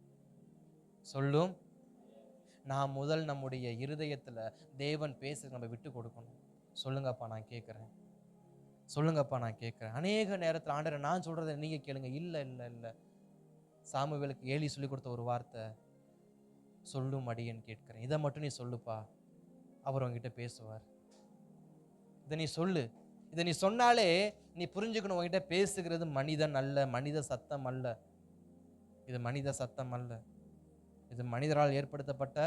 சொல்லும். நான் முதல் நம்முடைய இருதயத்தில் தேவன் பேச நம்ம விட்டு கொடுக்கணும். சொல்லுங்கப்பா நான் கேட்குறேன், சொல்லுங்கப்பா நான் கேட்குறேன். அநேக நேரத்தில் ஆண்டவரே நான் சொல்கிறத நீங்கள் கேளுங்க. இல்லை இல்லை இல்லை, சாமுவேலுக்கு ஏலி சொல்லி கொடுத்த ஒரு வார்த்தை, சொல்லும் அடியேன் கேட்கிறேன். இதை மட்டும் நீ சொல்லுப்பா, அவர் உங்ககிட்ட பேசுவார். இதை நீ சொல்லு. இதை நீ சொன்னாலே நீ புரிஞ்சுக்கணும், உங்ககிட்ட பேசுகிறது மனிதன் அல்ல, மனித சத்தம் அல்ல. இது மனித சத்தம் அல்ல, இது மனிதரால் ஏற்படுத்தப்பட்ட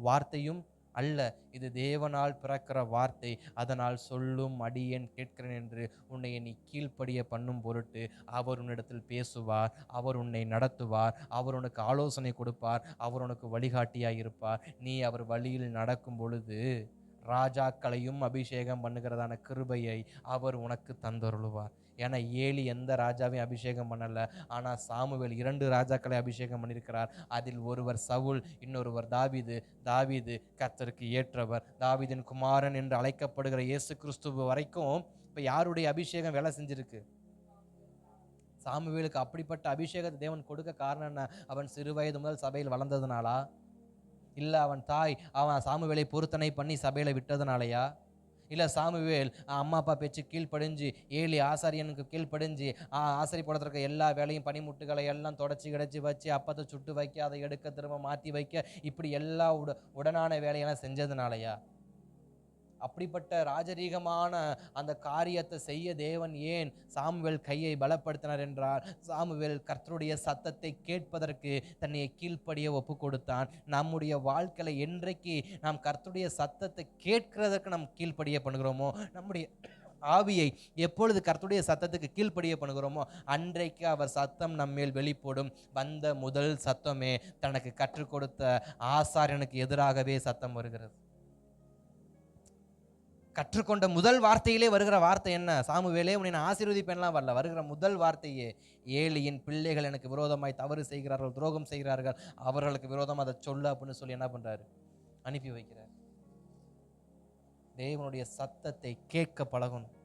வார்த்தையும் அல்ல, இது தேவனால் பிறக்கிற வார்த்தை. அதனால் சொல்லும் அடியேன் கேட்கிறேன் என்று உன்னை நீ கீழ்ப்படிய பண்ணும் பொருட்டு அவர் உன்னிடத்தில் பேசுவார், அவர் உன்னை நடத்துவார், அவர் உனக்கு ஆலோசனை கொடுப்பார், அவர் உனக்கு வழிகாட்டியாய் இருப்பார். நீ அவர் வழியில் நடக்கும் பொழுது ராஜாக்களையும் அபிஷேகம் பண்ணுகிறதான கிருபையை அவர் உனக்கு தந்தருளுவார். ஏன்னா ஏலி எந்த ராஜாவையும் அபிஷேகம் பண்ணலை, ஆனால் சாமுவேல் 2 ராஜாக்களை அபிஷேகம் பண்ணியிருக்கிறார். அதில் ஒருவர் சவுல், இன்னொருவர் தாவீது. தாவீது கர்த்தருக்கு ஏற்றவர், தாவீதின் குமாரன் என்று அழைக்கப்படுகிற இயேசு கிறிஸ்துவ வரைக்கும் இப்போ யாருடைய அபிஷேகம் வேலை செஞ்சிருக்கு? சாமுவேலுக்கு அப்படிப்பட்ட அபிஷேகத்தை தேவன் கொடுக்க காரணம் என்ன? அவன் சிறு வயது முதல் சபையில் வளர்ந்ததுனாலா? இல்லை அவன் தாய் அவன் சாமுவேலை பொருத்தனை பண்ணி சபையில் விட்டதுனாலயா? இல்லை சாமுவேல் அம்மா அப்பா பேச்சு கீழ்ப்படிஞ்சு ஏலி ஆசாரியனுக்கு கீழ்ப்படிஞ்சு ஆசாரி போடுறதுக்கு எல்லா வேலையும் பனிமுட்டுகளை எல்லாம் தொடச்சி கிடச்சி வச்சு அப்பத்தை சுட்டு வைக்க, அதை எடுக்க திரும்ப மாற்றி வைக்க, இப்படி எல்லா உடனான வேலையெல்லாம் செஞ்சதுனாலயா? அப்படிப்பட்ட ராஜரீகமான அந்த காரியத்தை செய்ய தேவன் ஏன் சாமுவேல் கையை பலப்படுத்தினார் என்றால், சாமுவேல் கர்த்தருடைய சத்தத்தை கேட்பதற்கு தன்னை கீழ்ப்படிய ஒப்பு கொடுத்தான். நம்முடைய வாழ்க்கையில என்றைக்கு நாம் கர்த்தருடைய சத்தத்தை கேட்கிறதற்கு நாம் கீழ்ப்படிய பண்ணுகிறோமோ, நம்முடைய ஆவியை எப்பொழுது கர்த்தருடைய சத்தத்துக்கு கீழ்ப்படிய பண்ணுகிறோமோ, அன்றைக்கு அவர் சத்தம் நம்மேல் வெளிப்படும். வந்த முதல் சத்தமே தனக்கு கற்றுக் கொடுத்த ஆசாரியனுக்கு எதிராகவே சத்தம் வருகிறது. கற்றுக்கொண்ட முதல் வார்த்தையிலே வருகிற வார்த்தை என்ன? சாமுவேலே உன்னை நான் ஆசீர்வதிப்பேன்லாம் வரல, வருகிற முதல் வார்த்தையே ஏலியின் பிள்ளைகள் எனக்கு விரோதமாய் தவறு செய்கிறார்கள், துரோகம் செய்கிறார்கள், அவர்களுக்கு விரோதமாக அதை சொல்ல அப்படின்னு சொல்லி என்ன பண்றாரு? அனுப்பி வைக்கிறார். தேவனுடைய சத்தத்தை கேட்க பழகணும்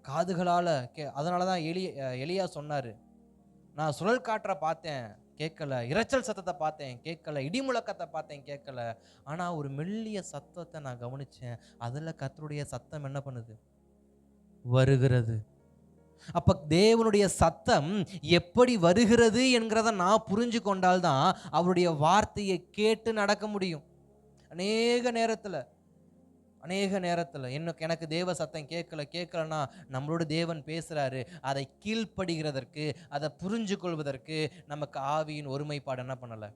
காதுகளால. அதனாலதான் எலியா சொன்னாரு, நான் சுழல் காற்றை பார்த்தேன் கேட்கல, இரைச்சல் சத்தத்தை பார்த்தேன் கேட்கல, இடி முழக்கத்தை பார்த்தேன் கேட்கல, ஆனா ஒரு மெல்லிய சத்தத்தை நான் கவனிச்சேன், அதுல கர்த்தருடைய சத்தம் என்ன பண்ணுது? வருகிறது. அப்ப தேவனுடைய சத்தம் எப்படி வருகிறது என்கிறத நான் புரிஞ்சு கொண்டால்தான் அவருடைய வார்த்தையை கேட்டு நடக்க முடியும். அநேக நேரத்தில் எனக்கு தேவ சத்தம் கேட்கலன்னா நம்மளோட தேவன் பேசுகிறாரு, அதை கீழ்ப்படுகிறதற்கு, அதை புரிஞ்சு கொள்வதற்கு நமக்கு ஆவியின் ஒருமைப்பாடு என்ன பண்ணலை.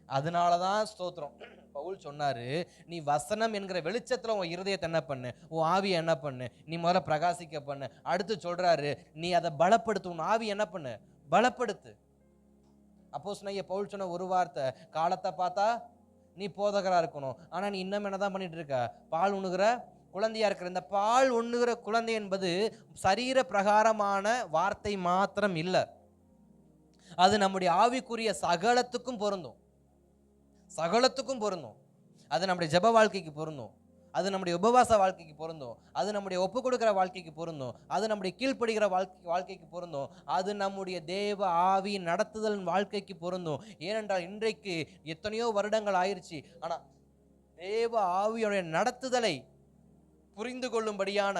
அதனால தான் ஸ்தோத்திரம் பவுல் சொன்னாரு, நீ வசனம் என்கிற வெளிச்சத்தில் உன் இருதயத்தை என்ன பண்ணு, உன் ஆவியை என்ன பண்ணு, நீ முதல்ல பிரகாசிக்க பண்ணு. அடுத்து சொல்றாரு, நீ அதை பலப்படுத்து, உன் ஆவி என்ன பண்ணு, பலப்படுத்து. அப்போஸ்தலனாகிய பவுல் சொன்ன ஒரு வார்த்தை, காலத்தை பார்த்தா நீ போதகரா இருக்கணும், ஆனா நீ இன்னும் என்னதான் பண்ணிட்டு இருக்க, பால் உண்ணுகிற குழந்தையா இருக்கிற. இந்த பால் உண்ணுகிற குழந்தை என்பது சரீர பிரகாரமான வார்த்தை மாத்திரம் இல்லை, அது நம்முடைய ஆவிக்குரிய சகலத்துக்கும் பொருந்தும். அது நம்முடைய ஜெப வாழ்க்கைக்கு பொருந்தும், அது நம்முடைய உபவாச வாழ்க்கைக்கு பொருந்தும், அது நம்முடைய ஒப்பு கொடுக்கிற வாழ்க்கைக்கு பொருந்தும், அது நம்முடைய கீழ்ப்படுகிற வாழ்க்கைக்கு பொருந்தும், அது நம்முடைய தேவ ஆவி நடத்துதல் வாழ்க்கைக்கு பொருந்தும். ஏனென்றால் இன்றைக்கு எத்தனையோ வருடங்கள் ஆயிடுச்சு, ஆனா தேவ ஆவியுடைய நடத்துதலை புரிந்து கொள்ளும்படியான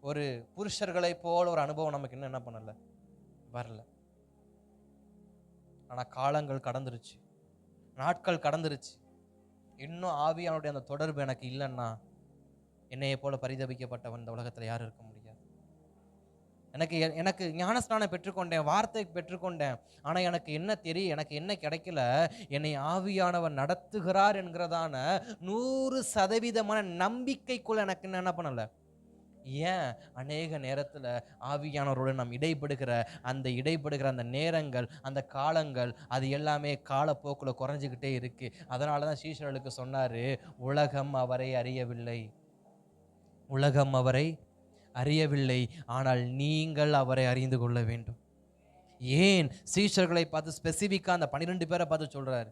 ஒரு புருஷர்களை போல ஒரு அனுபவம் நமக்கு இன்னும் என்ன பண்ணல, வரல. ஆனா காலங்கள் கடந்துருச்சு. நாட்கள் கடந்துருச்சு, இன்னும் ஆவியானுடைய அந்த தொடர்பு எனக்கு இல்லைன்னா என்னையை போல பரிதபிக்கப்பட்டவன் இந்த உலகத்தில் யாரும் இருக்க முடியாது. எனக்கு ஞானஸ்நானம் பெற்றுக்கொண்டேன், வார்த்தை பெற்றுக்கொண்டேன், ஆனால் எனக்கு என்ன தெரியும், எனக்கு என்ன கிடைக்கல, என்னை ஆவியானவர் நடத்துகிறார் என்கிறதான 100% நம்பிக்கைக்குள்ள எனக்கு என்ன பண்ணலை. ஏன்? அநேக நேரத்தில் ஆவியானவரோடு நாம் இடைப்படுகிற அந்த நேரங்கள், அந்த காலங்கள், அது எல்லாமே காலப்போக்கில் குறைஞ்சிக்கிட்டே இருக்கு. அதனால தான் சீஷர்களுக்கு சொன்னார், உலகம் அவரை அறியவில்லை, உலகம் அவரை அறியவில்லை, ஆனால் நீங்கள் அவரை அறிந்து கொள்ள வேண்டும். ஏன்? சீஷர்களை பார்த்து ஸ்பெசிஃபிக்காக அந்த 12 பேரை பார்த்து சொல்றாரு,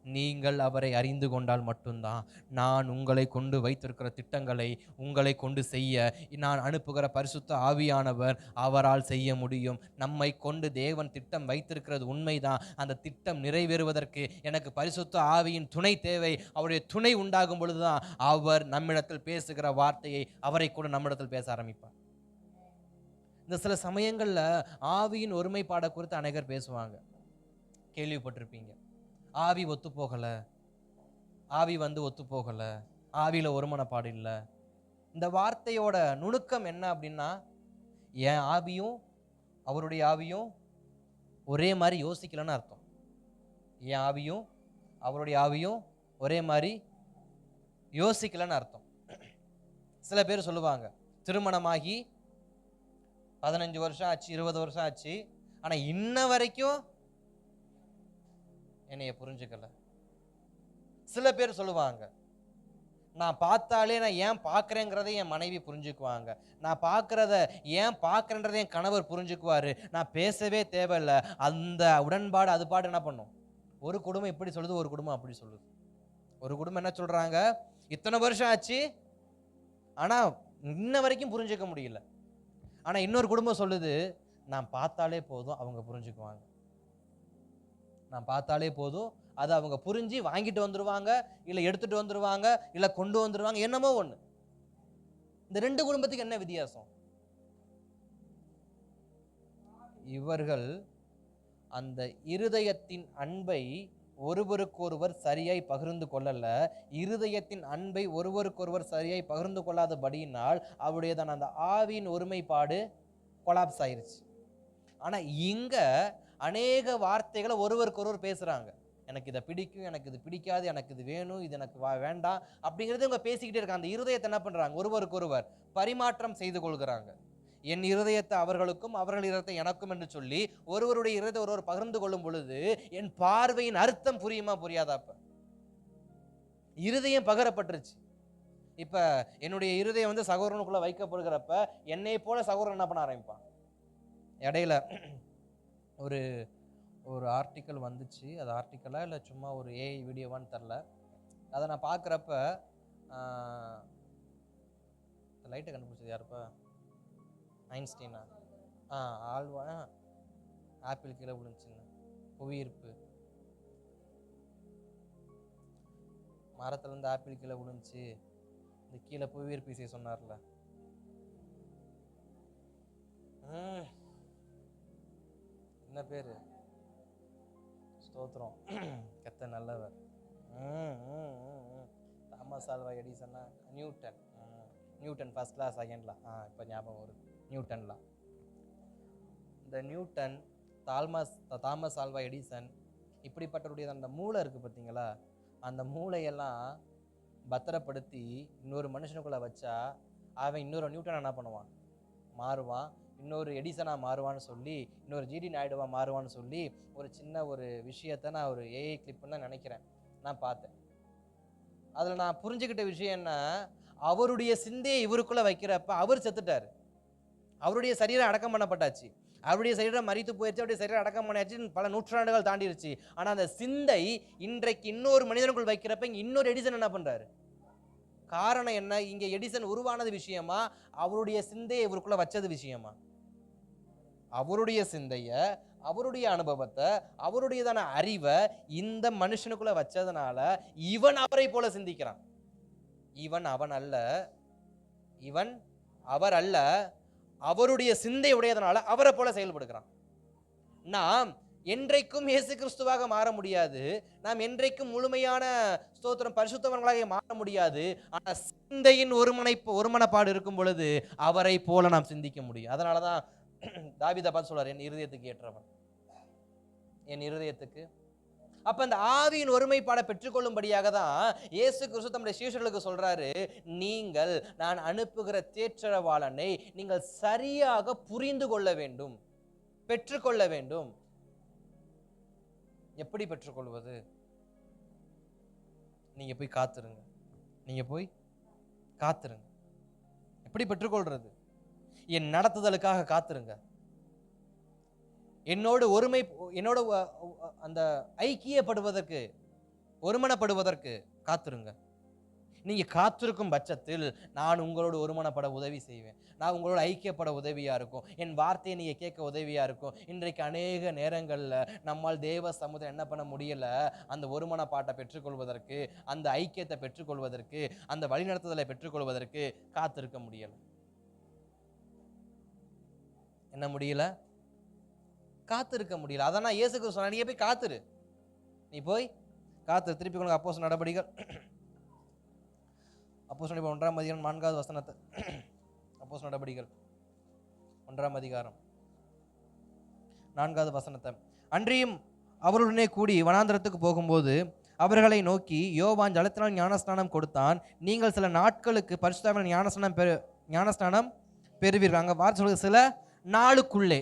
நீங்கள் அவரை அறிந்து கொண்டால் மட்டும்தான் நான் உங்களை கொண்டு வைத்திருக்கிற திட்டங்களை உங்களை கொண்டு செய்ய நான் அனுப்புகிற பரிசுத்த ஆவியானவர் அவரால் செய்ய முடியும். நம்மை கொண்டு தேவன் திட்டம் வைத்திருக்கிறது உண்மைதான். அந்த திட்டம் நிறைவேறுவதற்கு எனக்கு பரிசுத்த ஆவியின் துணை தேவை. அவருடைய துணை உண்டாகும் பொழுதுதான் அவர் நம்மிடத்தில் பேசுகிற வார்த்தையை அவரை கூட நம்மிடத்தில் பேச ஆரம்பிப்பார். இந்த சில சமயங்களில் ஆவியின் ஒருமைப்பாடை குறித்து அநேகர் பேசுவாங்க, கேள்விப்பட்டிருப்பீங்க. ஆவி ஒத்து போகலை, ஆவி ஒத்து போகலை, ஆவியில் ஒருமனப்பாடு இல்லை. இந்த வார்த்தையோட நுணுக்கம் என்ன அப்படின்னா, என் ஆவியும் அவருடைய ஆவியும் ஒரே மாதிரி யோசிக்கலன்னு அர்த்தம். என் ஆவியும் அவருடைய ஆவியும் ஒரே மாதிரி யோசிக்கலன்னு அர்த்தம். சில பேர் சொல்லுவாங்க, திருமணமாகி 15 வருஷம் ஆச்சு, 20 வருஷம் ஆச்சு, ஆனால் இன்ன வரைக்கும் என்னைய புரிஞ்சுக்கல. சில பேர் சொல்லுவாங்க, நான் பார்த்தாலே நான் ஏன் பார்க்குறேங்கிறத என் மனைவி புரிஞ்சுக்குவாங்க, நான் பார்க்குறத ஏன் பார்க்குறேன்றதை என் கணவர் புரிஞ்சுக்குவார், நான் பேசவே தேவையில்லை. அந்த உடன்பாடு அது பாடு என்ன பண்ணும்? ஒரு குடும்பம் இப்படி சொல்லுது, ஒரு குடும்பம் அப்படி சொல்லுது. ஒரு குடும்பம் என்ன சொல்கிறாங்க, இத்தனை வருஷம் ஆச்சு ஆனால் இன்ன வரைக்கும் புரிஞ்சுக்க முடியல. ஆனால் இன்னொரு குடும்பம் சொல்லுது, நான் பார்த்தாலே போதும் அவங்க புரிஞ்சுக்குவாங்க, நான் பார்த்தாலே போதும் அதை அவங்க புரிஞ்சு வாங்கிட்டு வந்துடுவாங்க, இல்லை எடுத்துட்டு வந்துடுவாங்க, இல்லை கொண்டு வந்துடுவாங்க, என்னமோ ஒன்று. இந்த ரெண்டு குடும்பத்துக்கு என்ன வித்தியாசம்? இவர்கள் அந்த இருதயத்தின் அன்பை ஒருவருக்கொருவர் சரியாய் பகிர்ந்து கொள்ளல. இருதயத்தின் அன்பை ஒருவருக்கொருவர் சரியாய் பகிர்ந்து கொள்ளாதபடியினால் அவருடையதான அந்த ஆவியின் ஒருமைப்பாடு கொலாப்ஸ் ஆயிருச்சு. ஆனா இங்க அநேக வார்த்தைகளை ஒருவருக்கொருவர் பேசுறாங்க. எனக்கு இதை பிடிக்கும், எனக்கு இது பிடிக்காது, எனக்கு இது வேணும், இது எனக்கு வேண்டாம் அப்படிங்கிறது இவங்க பேசிக்கிட்டே இருக்காங்க. அந்த இருதயத்தை என்ன பண்றாங்க? ஒருவருக்கொருவர் பரிமாற்றம் செய்து கொள்கிறாங்க. என் இருதயத்தை அவர்களுக்கும் அவர்கள் இருதயத்தை எனக்கும் என்று சொல்லி ஒருவருடைய இருதயத்தை ஒருவர் பகிர்ந்து கொள்ளும் பொழுது என் பார்வையின் அர்த்தம் புரியுமா புரியாதாப்ப? இருதயம் பகிரப்பட்டுருச்சு. இப்ப என்னுடைய இருதயம் சகோதரனுக்குள்ள வைக்கப்படுகிறப்ப என்னை போல சகோதரன் என்ன பண்ண ஆரம்பிப்பான்? இடையில ஒரு ஒரு ஆர்டிக்கல் வந்துச்சு, அது ஆர்டிக்கலா இல்லை சும்மா ஒரு ஏஐ வீடியோவான்னு தெரில. அதை நான் பார்க்குறப்ப லைட்டை கண்டுபிடிச்சது யாருப்பா? ஐன்ஸ்டீனா? ஆல்வா ஆப்பிள் கீழே விழுந்துச்சுன்னு புவியீர்ப்பு மரத்துலேருந்து ஆப்பிள் கீழே விழுந்துச்சு, இந்த கீழே புவியீர்ப்பு விசை சொன்னார்ல, என்ன பேர்? ஸ்தோத்திரம், கத்த நல்லவர். தாமஸ் ஆல்வா எடிசன்னா Newton first law second law, இப்போ ஞாபகம் வருது, நியூட்டன்லாம். இந்த நியூட்டன், தாமஸ் ஆல்வா எடிசன் இப்படிப்பட்டவருடைய அந்த மூளை இருக்குது பார்த்தீங்களா, அந்த மூளையெல்லாம் பத்திரப்படுத்தி இன்னொரு மனுஷனுக்குள்ளே வச்சா அவன் இன்னொரு நியூட்டன் என்ன பண்ணுவான்? மாறுவான். இன்னொரு எடிசனாக மாறுவான்னு சொல்லி, இன்னொரு ஜிடி நாயுடுவா மாறுவான்னு சொல்லி ஒரு சின்ன ஒரு விஷயத்தை நான் ஒரு ஏஐ கிளிப்புன்னு தான் நினைக்கிறேன், நான் பார்த்தேன். அதில் நான் புரிஞ்சுக்கிட்ட விஷயம் என்ன, அவருடைய சிந்தையை இவருக்குள்ளே வைக்கிறப்ப அவர் செத்துட்டார். அவருடைய சரீரம் அடக்கம் பண்ணப்பட்டாச்சு, அவருடைய சரீரம் மரித்து போயிடுச்சு, அவருடைய சரீரம் அடக்கம் பண்ணியாச்சு, பல நூற்றாண்டுகள் தாண்டிடுச்சு. ஆனால் அந்த சிந்தை இன்றைக்கு இன்னொரு மனிதனுக்குள் வைக்கிறப்ப இங்கே இன்னொரு எடிசன் என்ன பண்ணுறாரு? காரணம் என்ன? இங்கே எடிசன் உருவானது விஷயமா, அவருடைய சிந்தையை இவருக்குள்ள வச்சது விஷயமா? அவருடைய சிந்தைய, அவருடைய அனுபவத்தை, அவருடையதான அறிவை இந்த மனுஷனுக்குள்ள வச்சதுனால இவன் அவரை போல சிந்திக்கிறான். இவன் அவன் அல்ல, இவன் அவர் அல்ல, அவருடைய சிந்தை உடையதனால அவரை போல செயல்படுகிறான். நாம் என்றைக்கும் இயேசு கிறிஸ்துவாக மாற முடியாது. நாம் என்றைக்கும் முழுமையான ஸ்தோத்திரம் பரிசுத்தவான்களாக மாற முடியாது. ஆனால் சிந்தையின் ஒருமனப்பாடு இருக்கும் பொழுது அவரை போல நாம் சிந்திக்க முடியும். அதனால தான் தாவீதை பார்த்து சொல்றார், என் இருதயத்துக்கு ஏற்றவன், என் இருதயத்துக்கு. அப்ப அந்த ஆவியின் ஒருமைப்பாடை பெற்றுக்கொள்ளும்படியாக தான் இயேசு கிறிஸ்து தம்முடைய சீஷர்களுக்கு சொல்றாரு, நீங்கள் நான் அனுப்புகிற தேற்றரவாளனை நீங்கள் சரியாக புரிந்து கொள்ள வேண்டும், பெற்றுக்கொள்ள வேண்டும். எப்படி பெற்றுக்கொள்வது? நீங்க போய் காத்துருங்க. நீங்க போய் காத்துருங்க. எப்படி பெற்றுக்கொள்றது? என் நடத்துதலுக்காக காத்துருங்க. என்னோடு அந்த ஐக்கியப்படுவதற்கு, ஒருமனப்படுவதற்கு காத்துருங்க. நீங்க காத்திருக்கும் பட்சத்தில் நான் உங்களோடு ஒருமனப்பட உதவி செய்வேன். நான் உங்களோட ஐக்கியப்பட உதவியா இருக்கும். என் வார்த்தையை நீங்க கேட்க உதவியா இருக்கும். இன்றைக்கு அநேக நேரங்கள்ல நம்மால் தேவ சமுதாயம் என்ன பண்ண முடியல, அந்த ஒருமனப்பாட்டை பெற்றுக்கொள்வதற்கு, அந்த ஐக்கியத்தை பெற்றுக்கொள்வதற்கு, அந்த வழிநடத்துதலை பெற்றுக்கொள்வதற்கு காத்திருக்க முடியல. என்ன முடியல? காத்திருக்க முடியல. அதான் இயேசு கிறிஸ்து சொன்னார், நீ போய் காத்துரு, நீ போய் காத்துரு. திருப்பி கொண்டு அப்போஸ்தலர் நடபடிகள், அப்போஸ்தலர் 1ஆம் அதிகாரம் 4வது வசனத்தை, அப்போஸ்தலர் நடபடிகள் 1ஆம் அதிகாரம் 4வது வசனத்தை. அன்றியும் அவருடனே கூடி வனாந்தரத்துக்கு போகும்போது அவர்களை நோக்கி, யோவான் ஜலத்தினால் ஞானஸ்நானம் கொடுத்தான், நீங்கள் சில நாட்களுக்கு பரிசுத்தாவினால் ஞானஸ்நானம் பெறுவீர்கள். அங்க வார்த்தை சொல்லுது, சில நாளுக்குள்ளே,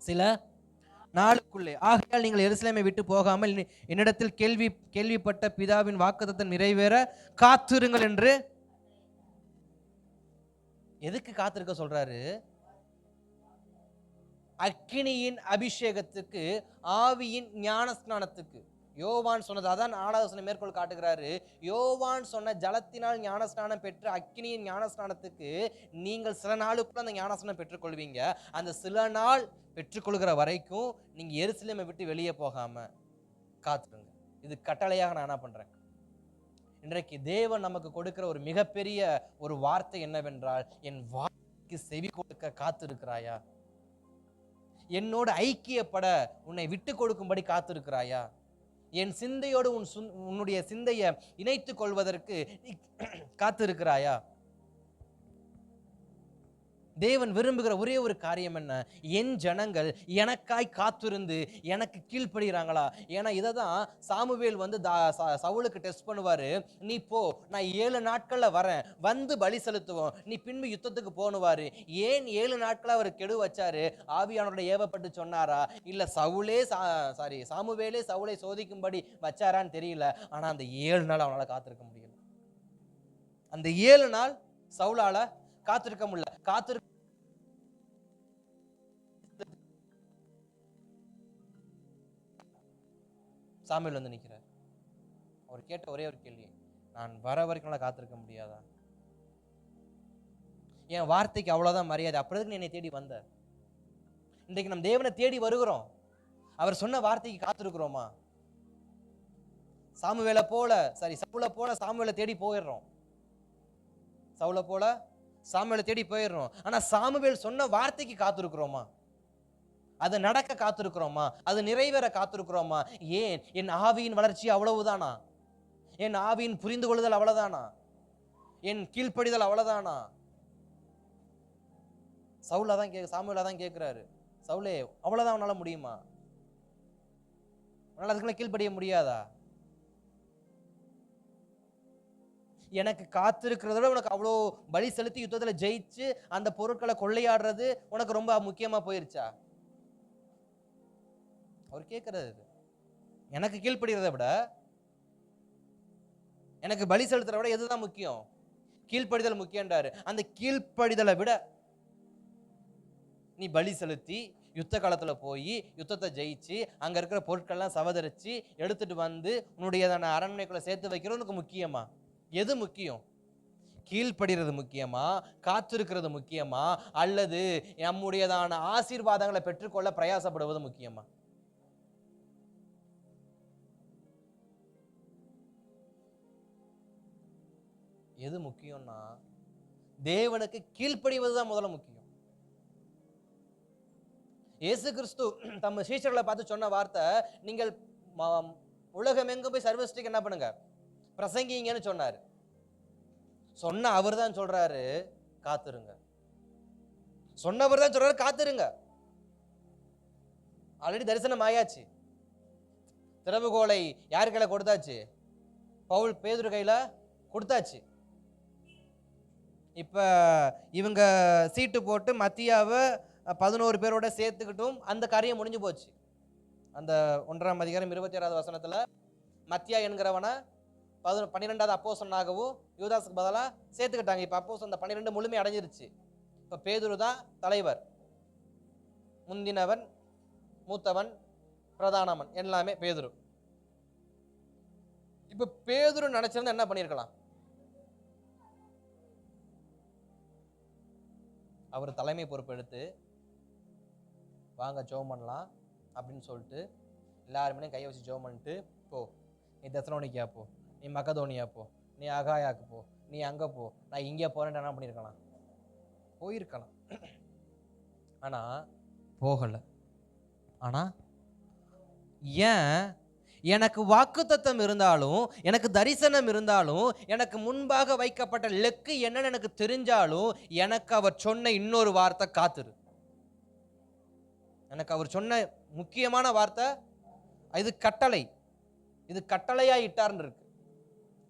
சில நாளுக்குள்ளே. ஆகையால் நீங்கள் எருசலேமை விட்டு போகாமல் என்னிடத்தில் கேள்விப்பட்ட பிதாவின் வாக்குத்தத்தம் நிறைவேற காத்திருங்கள் என்று. எதுக்கு காத்திருக்க சொல்றாரு? அக்கினியின் அபிஷேகத்துக்கு, ஆவியின் ஞானஸ்நானத்துக்கு. யோவான் சொன்னது அதான் 4வது வசனம் மேற்கோள் காட்டுகிறாரு. யோவான் சொன்ன ஜலத்தினால் ஞானஸ்நானம் பெற்று அக்கினியின் ஞானஸ்நானத்துக்கு நீங்கள் சில நாளுக்குள்ள அந்த ஞானஸ்நானம் பெற்றுக்கொள்வீங்க. அந்த சில நாள் பெற்றுக்கொள்கிற வரைக்கும் நீங்க எருசலேமை விட்டு வெளியே போகாம காத்துருங்க. இது கட்டளையாக நான் என்ன பண்றேன்? இன்றைக்கு தேவன் நமக்கு கொடுக்கிற ஒரு மிகப்பெரிய ஒரு வார்த்தை என்னவென்றால், என் வார்த்தைக்கு செவி கொடுக்க காத்திருக்கிறாயா? என்னோடு ஐக்கியப்பட உன்னை விட்டு கொடுக்கும்படி காத்திருக்கிறாயா? என் சிந்தையோடு உன்னுடைய சிந்தையை இணைத்துக் கொள்வதற்கு காத்திருக்கிறாயா? தேவன் விரும்புகிற ஒரே ஒரு காரியம் என்ன? என் ஜனங்கள் எனக்காய் காத்திருந்து எனக்கு கீழ்ப்படுகிறாங்களா? ஏன்னா இதை தான் சாமுவேல் வந்து சவுலுக்கு டெஸ்ட் பண்ணுவாரு. நீ போ, நான் 7 நாட்கள்ல வரேன், வந்து பலி செலுத்துவோம், நீ பின்பு யுத்தத்துக்கு போனுவாரு. ஏன் 7 நாட்கள் அவர் கெடு வச்சாரு? ஆவியானோட ஏவப்பட்டு சொன்னாரா, இல்ல சாமுவேலே சவுலை சோதிக்கும்படி வச்சாரான்னு தெரியல. ஆனா அந்த 7 நாள் அவனால காத்திருக்க முடியல. அந்த 7 நாள் சவுலால காத்திருக்க முடியல. சாமுவேல் வந்து நிற்கிறார். அவர் கேட்ட ஒரே ஒரு கேள்வி, நான் வர வரைக்கும் காத்திருக்க முடியாதா? என் வார்த்தைக்கு அவ்வளவுதான் மரியாதை, அப்புறம் என்னை தேடி வந்த? இன்றைக்கு நம் தேவனை தேடி வருகிறோம், அவர் சொன்ன வார்த்தைக்கு காத்திருக்கிறோமா? சவுலை போல சாமுவேலை தேடி போயிடுறோம். சவுலை போல சாமுவேலை தேடி போயிடுறோம். ஆனா சாமுவேல் சொன்ன வார்த்தைக்கு காத்திருக்கிறோமா? அது நடக்க காத்திருக்கிறோமா? அது நிறைவேற காத்திருக்கிறோமா? ஏன் என் ஆவியின் வளர்ச்சி அவ்வளவுதானா? என் ஆவியின் புரிந்து கொள்ளுதல் அவ்வளவுதானா? என் கீழ்ப்படிதல் அவ்வளவுதானா? சாமுவேலா தான் கேட்கிறாரு, சவுலே அவ்வளவுதான் அவனால முடியுமா? அவனால அதுக்குள்ள கீழ்ப்படிய முடியாதா? எனக்கு காத்திருக்கிறத விட உனக்கு அவ்வளோ பலி செலுத்தி யுத்தத்துல ஜெயிச்சு அந்த பொருட்களை கொள்ளையாடுறது உனக்கு ரொம்ப முக்கியமா போயிருச்சா? அவர் கேட்கிறது, எனக்கு கீழ்ப்படுகிறத விட, எனக்கு பலி செலுத்துறத விட எதுதான் முக்கியம்? கீழ்ப்படிதல் முக்கியன்றாரு. அந்த கீழ்ப்படிதலை விட நீ பலி செலுத்தி யுத்த காலத்துல போய் யுத்தத்தை ஜெயிச்சு அங்க இருக்கிற பொருட்கள்லாம் சவதரிச்சு எடுத்துட்டு வந்து உன்னுடையதான அரண்மனைக்குள்ள சேர்த்து வைக்கிறது உனக்கு முக்கியமா? எது முக்கியம்? கீழ்ப்படுகிறது முக்கியமா, காத்திருக்கிறது முக்கியமா, அல்லது நம்முடையதான ஆசீர்வாதங்களை பெற்றுக்கொள்ள பிரயாசப்படுவது முக்கியமா? எது முக்கியம்னா தேவனுக்கு கீழ்ப்படிவதுதான் முதல்ல முக்கியம். இயேசு கிறிஸ்து தம்ம சீஷர்களை பார்த்து சொன்ன வார்த்தை, நீங்கள் உலகம் எங்கும் போய் சர்வஸ்டிக்கு என்ன பண்ணுங்க, பிரசங்கிங்கன்னு சொன்னாரு. சொன்ன அவர் தான் சொல்றாரு காத்துருங்க. சொன்னவர் தான் சொல்றாரு காத்துருங்க. ஆல்ரெடி தரிசனம் ஆயாச்சு. திறவுகோலை யார் கையில கொடுத்தாச்சு? பவுல் பேதுரு கையில கொடுத்தாச்சு. இப்ப இவங்க சீட்டு போட்டு மத்தியாவை 11 பேரோட சேர்த்துக்கிட்டும் அந்த காரியம் முடிஞ்சு போச்சு. அந்த 1ஆம் அதிகாரம் 26வது வசனத்துல மத்தியா என்கிறவன 12வது அப்போஸ்தலனாகவும் யூதாஸுக்கு பதிலா சேர்த்துக்கிட்டாங்க. இப்ப அப்போஸ்தலன் அந்த 12 முழுமை அடைஞ்சிருச்சு. இப்ப பேதுரு தான் தலைவர். முந்தினவன், மூத்தவன், பிரதானவன் எல்லாமே பேதுரு. இப்ப பேதுரு நினைச்சிருந்தா என்ன பண்ணிருக்கலாம்? அவர் தலைமை பொறுப்பு எடுத்து வாங்க ஜெபம் பண்ணலாம் அப்படின்னு சொல்லிட்டு எல்லாருமே கையை வச்சு ஜெபம் பண்ணிட்டு, போ நீ தெசலோனிக்கா போ, நீ மக்கதோனியா போ, நீ அகாயாக்கு போ, நீ அங்க போ, நான் இங்கே போறேன்னு என்ன பண்ணியிருக்கலாம்? போயிருக்கலாம். ஆனா போகல. ஆனா ஏன்? எனக்கு வாக்குத்தத்தம் இருந்தாலும், எனக்கு தரிசனம் இருந்தாலும், எனக்கு முன்பாக வைக்கப்பட்ட லெக்கு என்னன்னு எனக்கு தெரிஞ்சாலும், எனக்கு அவர் சொன்ன இன்னொரு வார்த்தை காத்துரு. எனக்கு அவர் சொன்ன முக்கியமான வார்த்தை இது கட்டளை. இது கட்டளையா இட்டார்னு இருக்கு.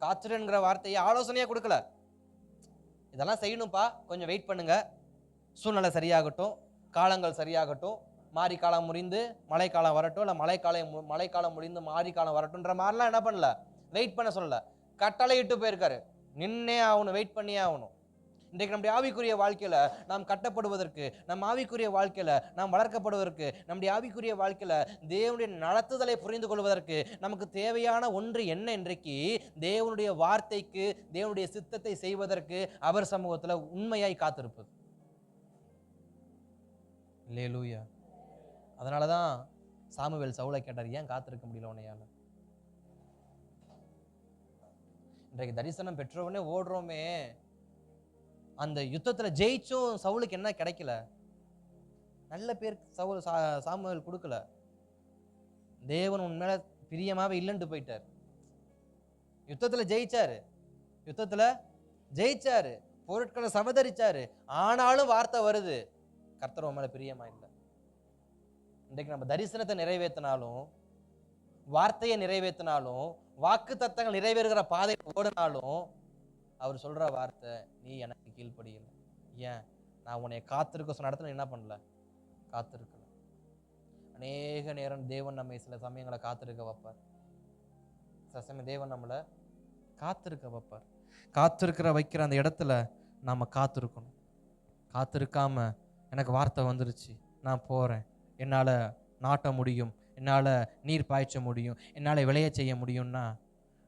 காத்துருங்கிற வார்த்தையை ஆலோசனையா கொடுக்கல. இதெல்லாம் செய்யணும்ப்பா, கொஞ்சம் வெயிட் பண்ணுங்க, சூழ்நிலை சரியாகட்டும், காலங்கள் சரியாகட்டும், மாரி காலம் முடிந்து மழைக்காலம் வரட்டும், இல்லை மழைக்காலம் முடிந்து மாரி காலம் வரட்டும்ன்ற மாதிரிலாம் என்ன பண்ணல, வெயிட் பண்ண சொல்லல. கட்டளை இட்டு போயிருக்காரு. நின்னே ஆகணும், வெயிட் பண்ணியே ஆகணும். இன்றைக்கு நம்முடைய ஆவிக்குரிய வாழ்க்கையில நாம் கட்டப்படுவதற்கு, நம் ஆவிக்குரிய வாழ்க்கையில நாம் வளர்க்கப்படுவதற்கு, நம்முடைய ஆவிக்குரிய வாழ்க்கையில தேவனுடைய நடத்துதலை புரிந்து கொள்வதற்கு நமக்கு தேவையான ஒன்று என்ன? இன்றைக்கு தேவனுடைய வார்த்தைக்கு, தேவனுடைய சித்தத்தை செய்வதற்கு அவர் சமூகத்துல உண்மையாய் காத்திருப்பது. அல்லேலூயா. அதனாலதான் சாமுவேல் சவுலை கேட்டார், ஏன் காத்திருக்க முடியல உன்னையால? இன்றைக்கு தரிசனம் பெற்றவனே ஓடுறோமே, அந்த யுத்தத்துல ஜெயிச்சும் சவுலுக்கு என்ன கிடைக்கல? நல்ல பேர் சாமுவேல் கொடுக்கல. தேவன் உன் மேல பிரியமாவே இல்லைன்ட்டு போயிட்டார். யுத்தத்துல ஜெயிச்சாரு, பொருட்களை சமதரிச்சாரு. ஆனாலும் வார்த்தை வருது, கர்த்தர் உன் மேல பிரியமா இல்லை. இன்றைக்கு நம்ம தரிசனத்தை நிறைவேற்றினாலும், வார்த்தையை நிறைவேற்றினாலும், வாக்கு தத்தங்கள் நிறைவேறுகிற பாதை ஓடினாலும், அவர் சொல்ற வார்த்தை, நீ எனக்கு கீழ்ப்படியல. ஏன்? நான் உன்னை காத்திருக்க சொன்ன இடத்துல என்ன பண்ணல, காத்திருக்கல. அநேக நேரம் தேவன் நம்மை சில சமயங்களை காத்திருக்க வைப்பார். சில சமயம் தேவன் நம்மளை காத்திருக்க வைப்பார். காத்திருக்கிற வைக்கிற அந்த இடத்துல நாம காத்திருக்கணும். காத்திருக்காம எனக்கு வார்த்தை வந்துருச்சு, நான் போறேன், என்னால நாட்ட முடியும், என்னால நீர் பாய்ச்ச முடியும், என்னால விளைய செய்ய முடியும்னா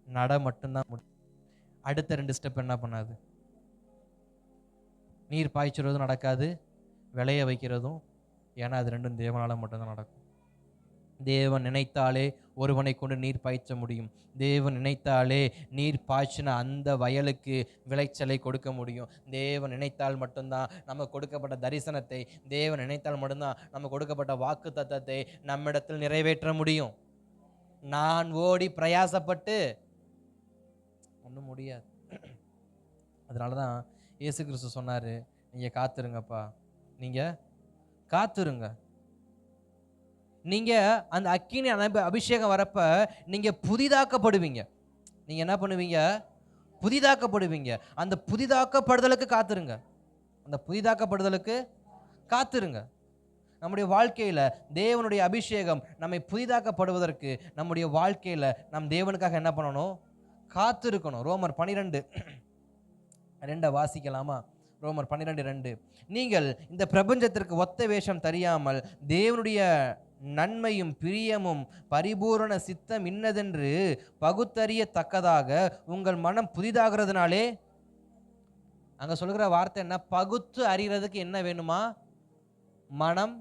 நட மட்டும்தான் முடியும். அடுத்த 2 ஸ்டெப் என்ன பண்ணாது? நீர் பாய்ச்சுறதும் நடக்காது, விளைய வைக்கிறதும். ஏன்னா அது 2 தேவனால மட்டும்தான் நடக்கும். தேவன் நினைத்தாலே ஒருவனை கொண்டு நீர் பாய்ச்ச முடியும். தேவன் நினைத்தாலே நீர் பாய்ச்சின அந்த வயலுக்கு விளைச்சலை கொடுக்க முடியும். தேவன் நினைத்தால் மட்டும்தான் நமக்கு கொடுக்கப்பட்ட தரிசனத்தை, தேவன் நினைத்தால் மட்டும்தான் நமக்கு கொடுக்கப்பட்ட வாக்கு தத்தத்தை நம்மிடத்தில் நிறைவேற்ற முடியும். நான் ஓடி பிரயாசப்பட்டு ஒன்றும் முடியாது. அதனால தான் இயேசு கிறிஸ்து சொன்னார், நீங்கள் காத்துருங்கப்பா, நீங்கள் காத்துருங்க. நீங்கள் அந்த அக்கினி அபிஷேகம் வரப்ப நீங்கள் புதிதாக்கப்படுவீங்க. நீங்கள் என்ன பண்ணுவீங்க? புதிதாக்கப்படுவீங்க. அந்த புதிதாக்கப்படுதலுக்கு காத்துருங்க. அந்த புதிதாக்கப்படுதலுக்கு காத்துருங்க. நம்முடைய வாழ்க்கையில் தேவனுடைய அபிஷேகம் நம்மை புதிதாக்கப்படுவதற்கு நம்முடைய வாழ்க்கையில் நம் தேவனுக்காக என்ன பண்ணணும்? காத்திருக்கணும். ரோமர் 12:2 வாசிக்கலாமா? ரோமர் 12:2. நீங்கள் இந்த பிரபஞ்சத்திற்கு ஒத்த வேஷம் தெரியாமல் தேவனுடைய நன்மையும் பிரியமும் பரிபூரண சித்தம் இன்னதென்று பகுத்தறியத்தக்கதாக உங்கள் மனம் புதிதாகிறதுனாலே. அங்க சொல்கிற வார்த்தை என்ன? பகுத்து அறிகிறதுக்கு என்ன வேணுமா? மனம்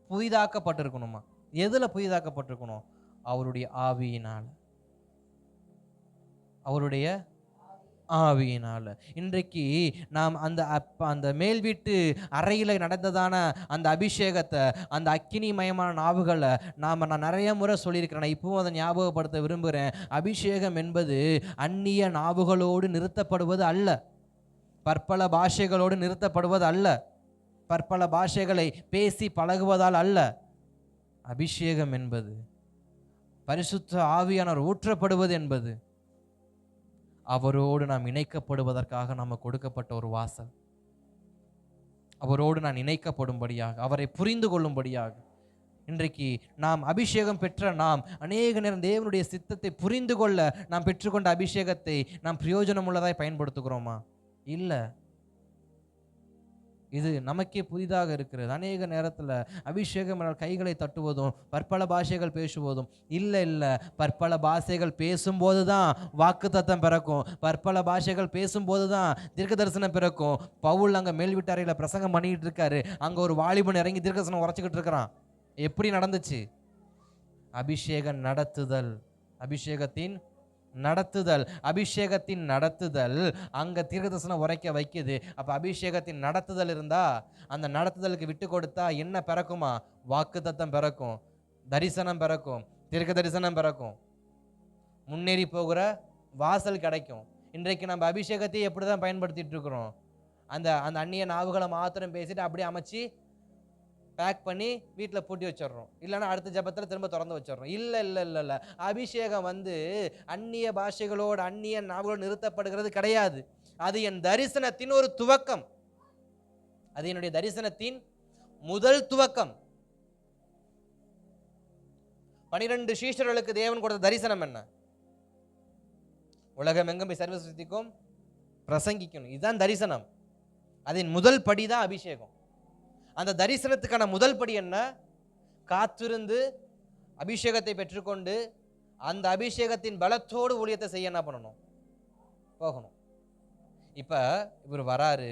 புதிதாக்கப்பட்டிருக்கணுமா? எதுல புதிதாக்கப்பட்டிருக்கணும்? அவருடைய ஆவியினால். அவருடைய ஆவியினால. இன்றைக்கு நாம் அந்த மேல் வீட்டு அறையில நடந்ததான அந்த அபிஷேகத்தை, அந்த அக்கினிமயமான நாவுகளை நான் நிறைய முறை சொல்லியிருக்கிறேன். நான் இப்பவும் அதை ஞாபகப்படுத்த விரும்புகிறேன். அபிஷேகம் என்பது அந்நிய நாவுகளோடு நிறுத்தப்படுவது அல்ல. பற்பல பாஷைகளோடு நிறுத்தப்படுவது அல்ல. பற்பல பாஷைகளை பேசி பழகுவதால் அல்ல. அபிஷேகம் என்பது, பரிசுத்த ஆவியானவர் ஊற்றப்படுவது என்பது, அவரோடு நாம் இணைக்கப்படுவதற்காக நமக்கு கொடுக்கப்பட்ட ஒரு வாசல். அவரோடு நான் இணைக்கப்படும்படியாக, அவரை புரிந்து கொள்ளும்படியாக. இன்றைக்கு நாம் அபிஷேகம் பெற்ற நாம் அநேக நேரம் தேவனுடைய சித்தத்தை புரிந்து கொள்ள நாம் பெற்றுக்கொண்ட அபிஷேகத்தை நாம் பிரயோஜனம் உள்ளதாய் பயன்படுத்துகிறோமா? இல்லை. இது நமக்கே புதிதாக இருக்கிறது. அநேக நேரத்தில் அபிஷேகம் கைகளை தட்டுவதும் பற்பல பாஷைகள் பேசுவதும் இல்லை. பற்பல பாஷைகள் பேசும்போது தான் வாக்குத்தத்தம் பிறக்கும். பற்பல பாஷைகள் பேசும்போது தான் தீர்க்க தரிசனம் பிறக்கும். பவுல் அங்கே மேல் வீட்டறையில் பிரசங்கம் பண்ணிக்கிட்டு இருக்காரு. அங்கே ஒரு வாலிபன் இறங்கி தீர்க்க தரிசனம் உரைச்சிக்கிட்டு இருக்கிறான். எப்படி நடந்துச்சு? அபிஷேகம் நடத்துதல், அபிஷேகத்தின் நடத்துதல், அபிஷேகத்தின் நடத்துதல் அங்க தீர்க்கதரிசனம் உரைக்க வைக்குது. அப்ப அபிஷேகத்தின் நடத்துதல் இருந்தா, அந்த நடத்துதலுக்கு விட்டு கொடுத்தா என்ன பிறக்குமா? வாக்குத்தத்தம் பிறக்கும், தரிசனம் பிறக்கும், தீர்க்க தரிசனம் பிறக்கும், முன்னேறி போகிற வாசல் கிடைக்கும். இன்றைக்கு நம்ம அபிஷேகத்தை எப்படிதான் பயன்படுத்திட்டு இருக்கிறோம்? அந்த அந்த அந்நிய நாவுகளை மாத்திரம் பேசிட்டு அப்படியே அமைச்சு பேக் பண்ணி வீட்டில் பூட்டி வச்சிடறோம். இல்லைன்னா அடுத்த ஜபத்தில் திரும்ப திறந்து வச்சிடறோம். இல்லை. அபிஷேகம் அந்நிய பாஷைகளோடு அந்நிய நாவுகளோடு நிறுத்தப்படுகிறது கிடையாது. அது என் தரிசனத்தின் ஒரு துவக்கம். அது என்னுடைய தரிசனத்தின் முதல் துவக்கம். 12 சீஷர்களுக்கு தேவன் கொடுத்த தரிசனம் என்ன? உலகம் எங்கும் போய் சர்வசித்திக்கும் பிரசங்கிக்கணும். இதுதான் தரிசனம். அதன் முதல் படிதான் அபிஷேகம். அந்த தரிசனத்துக்கான முதல் படி என்ன? காத்திருந்து அபிஷேகத்தை பெற்றுக்கொண்டு அந்த அபிஷேகத்தின் பலத்தோடு ஊழியத்தை செய்ய என்ன பண்ணணும்? போகணும். இப்ப இவர் வராரு,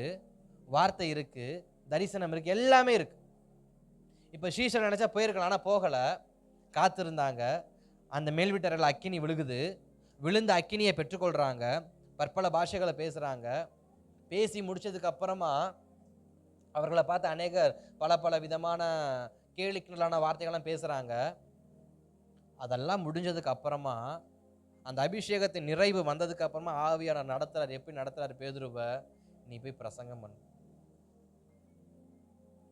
வார்த்தை இருக்கு, தரிசனம் இருக்கு, எல்லாமே இருக்கு. இப்ப சீஷர் நினைச்சா போயிருக்கலாம், ஆனா போகல. காத்திருந்தாங்க. அந்த மேல் வீட்டறையில் அக்கினி விழுகுது. விழுந்த அக்கினியை பெற்றுக்கொள்றாங்க. பற்பல பாஷைகளை பேசுறாங்க. பேசி முடிச்சதுக்கு அப்புறமா அவர்களை பார்த்து அநேகர் பல விதமான கேலிக்கிண்டலான வார்த்தைகள்லாம் பேசுகிறாங்க. அதெல்லாம் முடிஞ்சதுக்கு அப்புறமா, அந்த அபிஷேகத்தின் நிறைவு வந்ததுக்கு அப்புறமா ஆவியானவர் நடத்துறாரு. எப்படி நடத்துறாரு? பேதுருவை, நீ போய் பிரசங்கம் பண்ணு.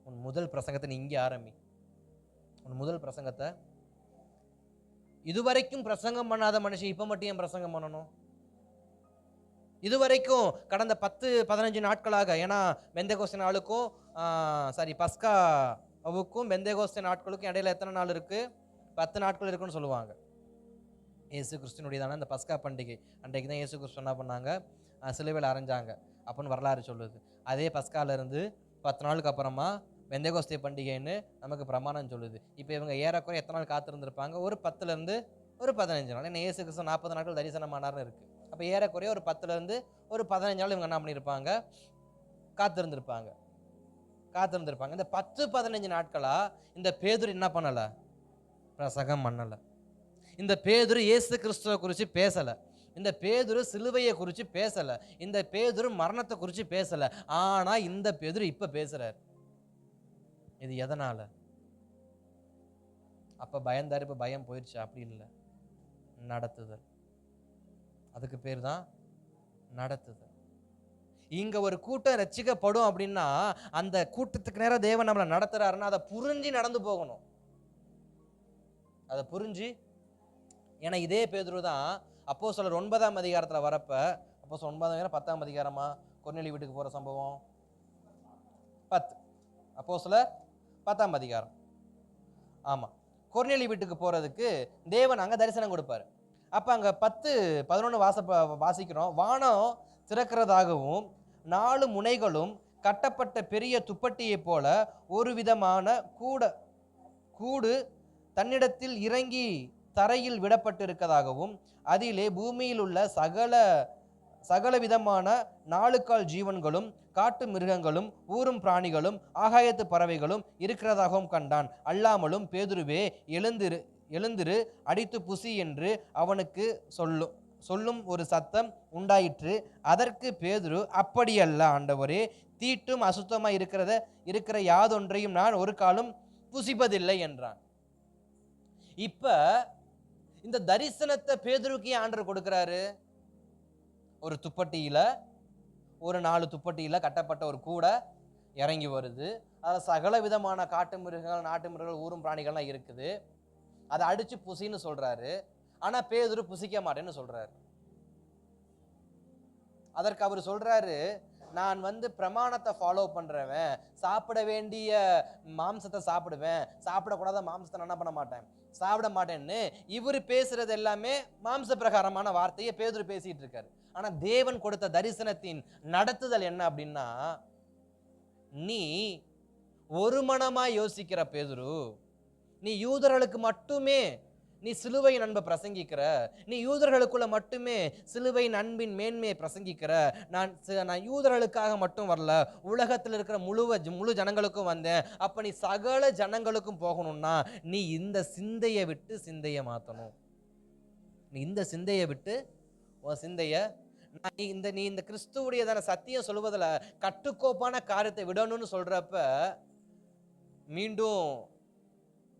உன் முதல் பிரசங்கத்தை நீ இங்கே ஆரம்பி. உன் முதல் பிரசங்கத்தை. இதுவரைக்கும் பிரசங்கம் பண்ணாத மனுஷன் இப்போ மட்டும் ஏன் பிரசங்கம் பண்ணணும்? இதுவரைக்கும் கடந்த 10-15 நாட்களாக, ஏன்னா பெந்தேகோஸ்தே நாளுக்கும் பஸ்காவுக்கும் பெந்தேகோஸ்தே நாட்களுக்கும் இடையில எத்தனை நாள் இருக்கு? 10 நாட்கள் இருக்குன்னு சொல்லுவாங்க. இயேசு கிறிஸ்துனுடையதான அந்த பஸ்கா பண்டிகை அன்றைக்கு தான் இயேசு கிறிஸ்து என்ன பண்ணாங்க? சிலுவையில் அரைஞ்சாங்க அப்படின்னு வரலாறு சொல்லுது. அதே பஸ்கால இருந்து 10 நாளுக்கு அப்புறமா பெந்தேகோஸ்தே பண்டிகைன்னு நமக்கு பிரமாணம் சொல்லுது. இப்போ இவங்க ஏறக்குறைய எத்தனை நாள் காத்திருந்திருப்பாங்க? ஒரு 10லேருந்து ஒரு 15 நாள். ஏன்னா இயேசு கிறிஸ்து 40 நாட்கள் தரிசனமானார்னு இருக்கு. அப்போ ஏறக்குறைய ஒரு 10லேருந்து ஒரு 15 நாள் இவங்க என்ன பண்ணியிருப்பாங்க? காத்திருந்திருப்பாங்க. இந்த 10-15 நாட்களா இந்த பேதுரு என்ன பண்ணலை? பிரசங்கம் பண்ணலை. இந்த பேதுரு இயேசு கிறிஸ்துவை குறித்து பேசலை. இந்த பேதுரு சிலுவையை குறித்து பேசலை. இந்த பேதுரு மரணத்தை குறித்து பேசலை. ஆனால் இந்த பேதுரு இப்போ பேசுகிறார். இது எதனால்? அப்போ பயந்தார், இப்போ பயம் போயிடுச்சு. அப்படி இல்லை, நடத்துதல். அதுக்கு பேர் தான் நடத்துதல். இங்க ஒரு கூட்டம் ரட்சிக்கப்படும் அப்படின்னா அந்த கூட்டத்துக்கு நேரம் தேவன் நம்மளை நடத்துறாருன்னா அதை புரிஞ்சு நடந்து போகணும். அதை புரிஞ்சு. ஏன்னா இதே பேதுரு தான் அப்போஸ்தலர் 9ஆம் அதிகாரத்தில் வரப்ப, அப்போஸ்தலர் 9ஆம் அதிகாரம் 10ஆம் அதிகாரமா கொர்நேலியு வீட்டுக்கு போகிற சம்பவம் 10, அப்போஸ்தலர் 10ஆம் அதிகாரம். ஆமாம், கொர்நேலியு வீட்டுக்கு போகிறதுக்கு தேவன் அங்கே தரிசனம் கொடுப்பாரு. அப்போ அங்கே 10-11 வாசிக்கிறோம். வானம் திறக்கிறதாகவும் 4 முனைகளும் கட்டப்பட்ட பெரிய துப்பட்டியை போல ஒரு விதமான கூடு தன்னிடத்தில் இறங்கி தரையில் விடப்பட்டிருக்கதாகவும் அதிலே பூமியில் உள்ள சகல விதமான 4 கால் ஜீவன்களும் காட்டு மிருகங்களும் ஊரும் பிராணிகளும் ஆகாயத்து பறவைகளும் இருக்கிறதாகவும் கண்டான். அல்லாமலும் பேதுருவே எழுந்திரு அடித்து புசி என்று அவனுக்கு சொல்லும் ஒரு சத்தம் உண்டாயிற்று. அதற்கு பேதுரு, அப்படியல்ல ஆண்டவரே, தீட்டும் அசுத்தமாய் இருக்கிற யாதொன்றையும் நான் ஒரு காலும் புசிப்பதில்லை என்றான். இப்ப இந்த தரிசனத்தை பேதுருக்கு ஆண்டவர் கொடுக்கிறாரு. ஒரு துப்பட்டியில, ஒரு 4 துப்பட்டியில கட்டப்பட்ட ஒரு கூடை இறங்கி வருது. அதில் சகல விதமான காட்டு மிருகங்கள், நாட்டு மிருகங்கள், ஊரும் பிராணிகள்லாம் இருக்குது. அதை அடிச்சு புசின்னு சொல்றாரு. ஆனா பேதுரு புசிக்க மாட்டேன்னு சொல்றாரு. அதற்கு அவர் சொல்றாரு, நான் பிரமாணத்தை ஃபாலோ பண்றவன், சாப்பிட வேண்டிய மாம்சத்தை சாப்பிடுவேன், சாப்பிடக்கூடாத மாம்சத்தை நான் என்ன பண்ண மாட்டேன், சாப்பிட மாட்டேன்னு இவர் பேசுறது எல்லாமே மாம்ச பிரகாரமான வார்த்தையை பேதுரு பேசிட்டு இருக்காரு. ஆனா தேவன் கொடுத்த தரிசனத்தின் நடத்துதல் என்ன அப்படின்னா, நீ ஒரு மனமாய் யோசிக்கிற பேதுரு, நீ யூதர்களுக்கு மட்டுமே நீ சிலுவையின் அன்பை பிரசங்கிக்கிற, நீ யூதர்களுக்குள்ள மட்டுமே சிலுவையின் அன்பின் மேன்மையை பிரசங்கிக்கிற. நான் யூதர்களுக்காக மட்டும் வரல, உலகத்தில் இருக்கிற முழு ஜனங்களுக்கும் வந்தேன். அப்ப நீ சகல ஜனங்களுக்கும் போகணும்னா நீ இந்த சிந்தையை விட்டு சிந்தையை மாத்தணும். நீ இந்த சிந்தையை விட்டு உன் சிந்தைய நீ இந்த கிறிஸ்துவுடையதான சத்தியம் சொல்வதில் கட்டுக்கோப்பான காரியத்தை விடணும்னு சொல்றப்ப, மீண்டும்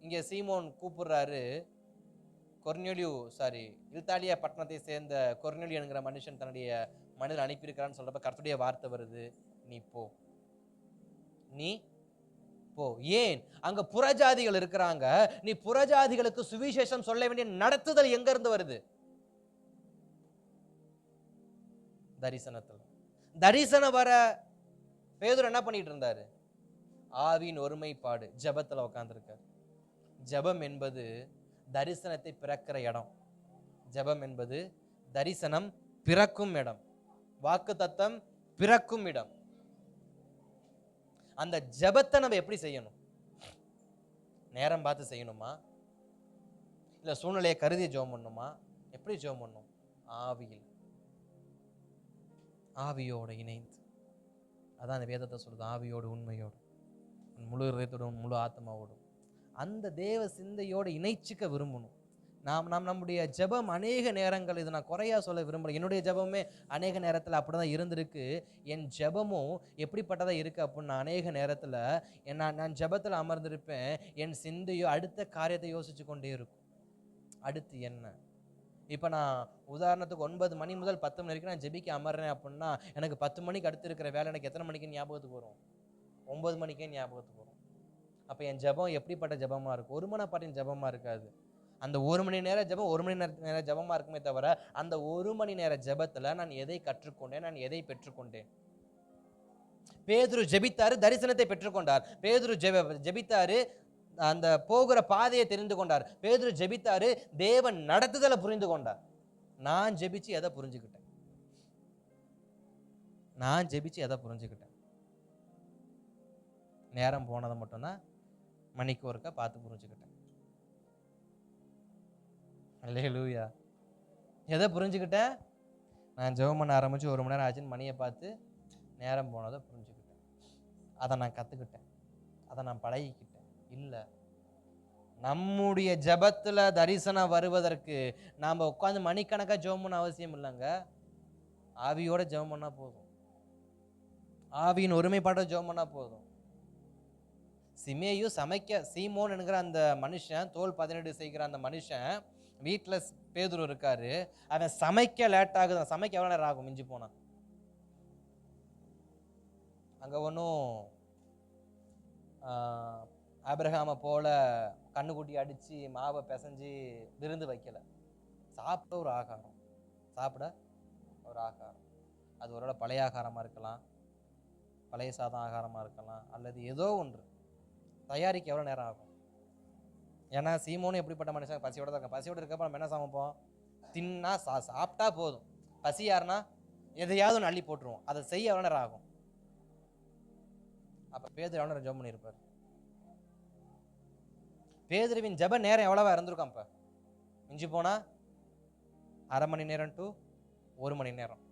இங்க சீமோன் கூப்பிடுறாரு. இத்தாலியா பட்டணத்தை சேர்ந்த கொர்நேலியு என்கிற மனுஷன் தன்னுடைய மனிதர் அனுப்பியிருக்கிறான்னு சொல்றப்ப கர்த்தருடைய வார்த்தை வருது, நீ போ, நீ போ. ஏன்? அங்க புறஜாதிகள் இருக்கிறாங்க. நீ புறஜாதிகளுக்கு சுவிசேஷம் சொல்ல வேண்டிய நடத்துதல் எங்க இருந்து வருது? தரிசனம் வர பேதுரு என்ன பண்ணிட்டு இருந்தாரு? ஆவியின் ஒருமைப்பாடு ஜெபத்துல உட்கார்ந்திருக்காரு. ஜெபம் என்பது தரிசனத்தை பிறக்கிற இடம். ஜெபம் என்பது தரிசனம் பிறக்கும் இடம், வாக்குத்தத்தம் பிறக்கும் இடம். அந்த ஜெபத்தை நம்ம எப்படி செய்யணும்? நேரம் பார்த்து செய்யணுமா, இல்ல சூழ்நிலையை கருதி ஜெபம் பண்ணணுமா? எப்படி ஜெபம் பண்ணணும்? ஆவியில், ஆவியோட இணைந்து. அதான் அந்த வேதத்தை சொல்லுது, ஆவியோடு உண்மையோடு முழு இதயத்தோடும் முழு ஆத்மாவோடும் அந்த தேவ சிந்தையோடு இணைச்சிக்க விரும்பணும். நம்முடைய ஜெபம் அநேக நேரங்கள், இது நான் குறையா சொல்ல விரும்பல, என்னுடைய ஜெபமே அநேக நேரத்தில் அப்படிதான் இருந்திருக்கு. என் ஜெபமும் எப்படிப்பட்டதா இருக்கு அப்படின்னா, அநேக நேரத்தில் நான் ஜெபத்தில் அமர்ந்திருப்பேன், என் சிந்தையோ அடுத்த காரியத்தை யோசிச்சு கொண்டே இருக்கும். அடுத்து என்ன? இப்போ நான் உதாரணத்துக்கு 9 மணி முதல் 10 மணி வரைக்கும் நான் ஜெபிக்க அமர்றேன் அப்படின்னா, எனக்கு 10 மணிக்கு அடுத்து இருக்கிற வேலை எனக்கு எத்தனை மணிக்கு ஞாபகத்துக்கு வரும்? 9 மணிக்கே ஞாபகத்துக்கு வரும். அப்போ என் ஜெபம் எப்படிப்பட்ட ஜெபமாக இருக்கும்? ஒரு மனப்பாட்டின் ஜெபமாக இருக்காது. அந்த 1 மணி நேர ஜெபம் 1 மணி நேர ஜெபமாக இருக்குமே தவிர, அந்த 1 மணி நேர ஜெபத்தில் நான் எதை கற்றுக்கொண்டேன், நான் எதை பெற்றுக்கொண்டேன்? பேதுரு ஜெபித்தாரு, தரிசனத்தை பெற்றுக்கொண்டார். பேதுரு ஜெபித்தாரு, அந்த போகிற பாதையை தெரிந்து கொண்டார். பேதுரு ஜெபித்தாரு, தேவன் நடத்துதலை புரிந்து கொண்டார். நான் ஜெபிச்சு எதை புரிஞ்சுக்கிட்டேன்? நேரம் போனதை மட்டும்தான் மணிக்கு ஒருக்கா பார்த்து புரிஞ்சுக்கிட்டேன். அல்லேலூயா. எதை புரிஞ்சுக்கிட்டேன்? நான் ஜெபம் பண்ண ஆரம்பிச்சு 1 மணி நேரம் ஆச்சுன்னு மணியை பார்த்து நேரம் போனதை புரிஞ்சுக்கிட்டேன். அதை நான் கற்றுக்கிட்டேன், அதை நான் பழகிக்கிட்டேன். இல்லை, நம்முடைய ஜெபத்தில் தரிசனம் வருவதற்கு நாம் உட்காந்து மணிக்கணக்காக ஜெபம் பண்ண அவசியம் இல்லைங்க. ஆவியோட ஜெபம் பண்ணா போதும், ஆவியின் ஒருமைப்பாட ஜெபம் பண்ணா போதும். சீமோன் என்கிற அந்த மனுஷன், தோல் 18 செய்கிற அந்த மனுஷன் வீட்டில் பேதுரு இருக்காரு. அவன் சமைக்க லேட் ஆகுது. சமைக்க எவ்வளோ நேரம் ஆகும்? மிஞ்சி போனா அங்கே ஒன்றும் ஆபிரகாமை போல கண்ணுக்குட்டி அடித்து மாவை பிசைஞ்சு விருந்து வைக்கலை. சாப்பிட ஒரு ஆகாரம். அது ஒருவேளை பழைய ஆகாரமாக இருக்கலாம், பழைய சாதம் ஆகாரமாக இருக்கலாம், அல்லது ஏதோ ஒன்று. தயாரிக்க எவ்வளோ நேரம் ஆகும்? ஏன்னா சீமோனும் எப்படிப்பட்ட மனுஷன்? பசியோட தான் இருக்க. பசியோடு இருக்கப்போ நம்ம என்ன சமைப்போம்? தின்னா சாப்பிட்டா போதும். பசி யாருன்னா எதையாவது ஒன்று அள்ளி போட்டுருவோம். அதை செய்ய எவ்வளோ நேரம் ஆகும்? அப்போ பேதுரு எவ்வளோ நேரம் ஜெபம் பண்ணியிருப்பார்? பேதுருவின் ஜெப நேரம் எவ்வளவா இருந்திருக்கும்? அப்போ மிஞ்சி போனா 1/2 மணி நேரம் to 1 மணி நேரம்.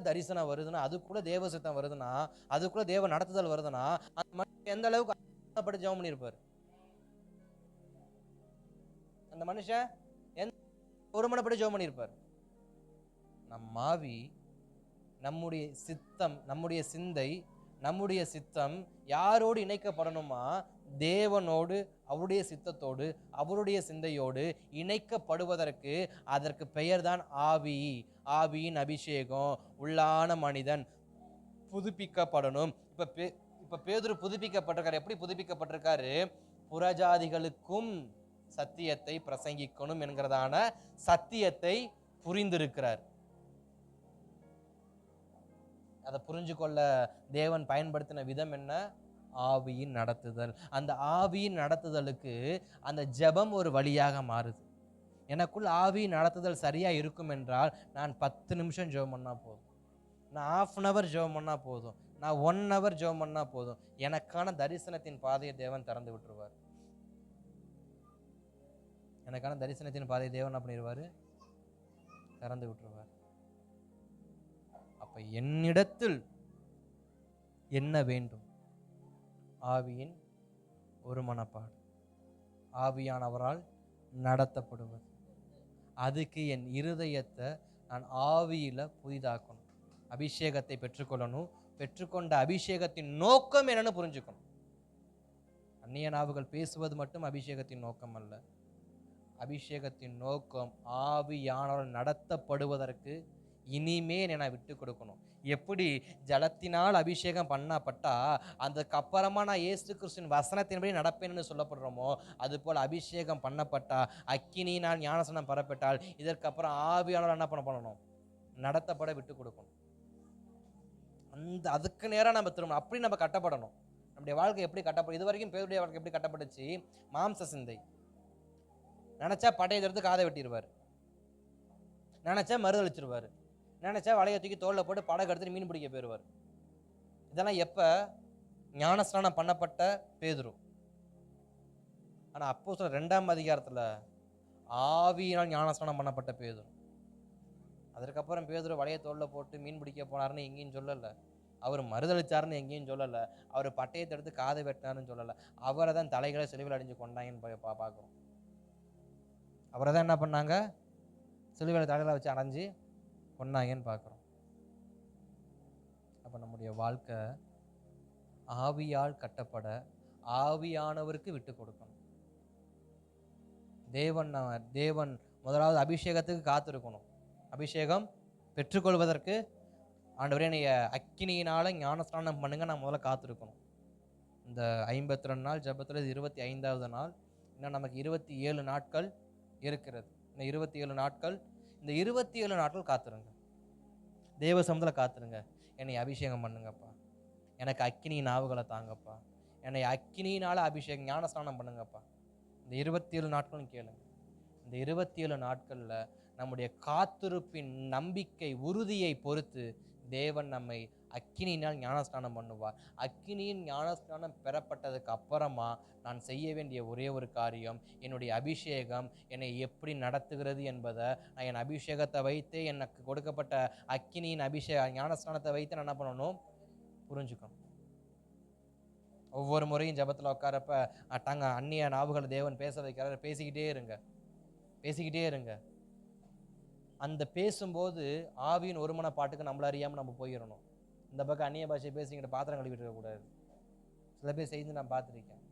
தரிசனம் வருதுன்னா, அதுக்குள்ள தேவ சித்தம் வருதுன்னா, அதுக்குள்ள தேவ நடத்துதல் வருதுன்னா, அந்த மனுஷன் எந்த அளவுக்கு ஜெபம் பண்ணியிருப்பார்? அந்த மனுஷன் ஒருமனப்பட்டு ஜெபம் பண்ணியிருப்பார். நம் ஆவி, நம்முடைய சித்தம், நம்முடைய சிந்தை, நம்முடைய சித்தம் யாரோடு இணைக்கப்படணுமா? தேவனோடு, அவருடைய சித்தத்தோடு, அவருடைய சிந்தையோடு இணைக்கப்படுவதற்கு அதற்கு பெயர்தான் ஆவி. ஆவியின் அபிஷேகம். உள்ளான மனிதன் புதுப்பிக்கப்படணும். இப்ப பேதுரு புதுப்பிக்கப்பட்டிருக்காரு. எப்படி புதுப்பிக்கப்பட்டிருக்காரு? புறஜாதிகளுக்கும் சத்தியத்தை பிரசங்கிக்கணும் என்கிறதான சத்தியத்தை புரிந்திருக்கிறார். அதை புரிஞ்சு கொள்ள தேவன் பயன்படுத்தின விதம் என்ன? ஆவியின் நடத்துதல். அந்த ஆவியின் நடத்துதலுக்கு அந்த ஜெபம் ஒரு வழியாக மாறுது. எனக்குள் ஆவியின் நடத்துதல் சரியா இருக்கும் என்றால் நான் 10 நிமிஷம் ஜெபம் பண்ணா போதும், நான் 1/2 hour ஜெபம் பண்ணா போதும், நான் 1 hour ஜெபம் பண்ணா போதும். எனக்கான தரிசனத்தின் பாதையை தேவன் திறந்து விட்டுருவார். எனக்கான தரிசனத்தின் பாதையை தேவன் என்ன பண்ணிடுவாரு? திறந்து விட்டுருவார். அப்ப என்னிடத்தில் என்ன வேண்டும்? ஆவியின் ஒரு மனப்பாடு, ஆவியானவரால் நடத்தப்படுவது. அதுக்கு என் இருதயத்தை நான் ஆவியில புதிதாக்கணும், அபிஷேகத்தை பெற்றுக்கொள்ளணும். பெற்றுக்கொண்ட அபிஷேகத்தின் நோக்கம் என்னன்னு புரிஞ்சுக்கணும். அந்நிய நாவுகள் பேசுவது மட்டும் அபிஷேகத்தின் நோக்கம் அல்ல. அபிஷேகத்தின் நோக்கம் ஆவியானவரால் நடத்தப்படுவதற்கு இனிமேல் நான் விட்டு கொடுக்கணும். எப்படி ஜலத்தினால் அபிஷேகம் பண்ணப்பட்டா அதுக்கப்புறமா நான் இயேசு கிறிஸ்துவின் வசனத்தின்படி நடப்பேன்னு சொல்லப்படுறோமோ, அது போல் அபிஷேகம் பண்ணப்பட்டா, அக்கினியினால் ஞானஸ்நானம் பெறப்பட்டால் இதற்கப்புறம் ஆவியானவர் என்ன பண்ணணும்? நடத்தப்பட விட்டு கொடுக்கணும். அதுக்கு நேரம் நம்ம திரும்ப அப்படி நம்ம கட்டப்படணும். நம்முடைய வாழ்க்கை எப்படி கட்டப்படும்? இது வரைக்கும் பேருடைய வாழ்க்கை எப்படி கட்டப்பட்டுச்சு? மாம்ச சிந்தை. நினைச்சா பட்டையை எடுத்து காதை வெட்டிடுவார், நினைச்சா மறுதளிச்சிருவார், நினைச்சா வலையை தூக்கி தோல்ல போட்டு படகு எடுத்துட்டு மீன் பிடிக்க போயிடுவார். இதெல்லாம் எப்ப? ஞானஸ்நானம் பண்ணப்பட்ட பேதுரு. ஆனா அப்போஸ்தலர் 2ஆம் அதிகாரத்துல ஆவியினால் ஞானஸ்நானம் பண்ணப்பட்ட பேதுரு. அதற்கப்புறம் பேதுரு வலையை தோல்ல போட்டு மீன் பிடிக்க போனாருன்னு எங்கேயும் சொல்லல. அவர் மறுதளிச்சாருன்னு எங்கேயும் சொல்லல. அவர் பட்டயத்தை எடுத்து காதை வெட்டினாருன்னு சொல்லல. அவரை தான் தலைகளை சிலுவையில் அடிஞ்சு கொண்டாங்கன்னு பார்க்குறோம். அவரை தான் என்ன பண்ணாங்க? சிலுவையில் தலைகளை வச்சு அடைஞ்சு கொண்டாங்கன்னு பார்க்குறோம். அப்போ நம்முடைய வாழ்க்கை ஆவியால் கட்டப்பட ஆவியானவருக்கு விட்டு கொடுக்கணும். தேவன் முதலாவது அபிஷேகத்துக்கு காத்திருக்கணும். அபிஷேகம் பெற்றுக்கொள்வதற்கு ஆண்டவரே என்னைய அக்கினியினால ஞானஸ்நானம் பண்ணுங்க, நான் முதல்ல காத்திருக்கணும். இந்த 52 நாள் ஜெபத்தில் 25வது நாள். இன்னும் நமக்கு 27 நாட்கள் இருக்கிறது. இந்த 27 நாட்கள், இந்த 27 நாட்கள் காத்துருங்க. தேவ சமூகத்தில் காத்துருங்க. என்னை அபிஷேகம் பண்ணுங்கப்பா, எனக்கு அக்கினியின் நாவுகளை தாங்கப்பா, என்னை அக்கினியினால அபிஷேகம் ஞானஸ்நானம் பண்ணுங்கப்பா. இந்த 27 நாட்களும் கேளுங்க. இந்த 27 நாட்கள்ல நம்முடைய காத்திருப்பின் நம்பிக்கை உறுதியை பொறுத்து தேவன் நம்மை அக்கினியினால் ஞானஸ்நானம் பண்ணுவார். அக்கினியின் ஞானஸ்நானம் பெறப்பட்டதுக்கு அப்புறமா நான் செய்ய வேண்டிய ஒரே ஒரு காரியம், என்னுடைய அபிஷேகம் என்னை எப்படி நடத்துகிறது என்பதை நான் என் அபிஷேகத்தை வைத்து, எனக்கு கொடுக்கப்பட்ட அக்கினியின் ஞானஸ்நானத்தை வைத்து நான் என்ன பண்ணணும்? புரிஞ்சுக்கணும். ஒவ்வொரு முறையும் ஜெபத்தில் உட்காரப்ப அந்நிய நாவுகளை தேவன் பேச வைக்கிறார். பேசிக்கிட்டே இருங்க. அந்த பேசும்போது ஆவியின் ஒருமன பாட்டுக்கு நம்மள அறியாமல் நம்ம போயிடணும். இந்த பக்கம் அந்நிய பாஷை பேசிக்கிட்டு பாத்திரம் கழுவிட்டு இருக்கக்கூடாது. சில பேர் செய்து நான் பார்த்துருக்கேன்.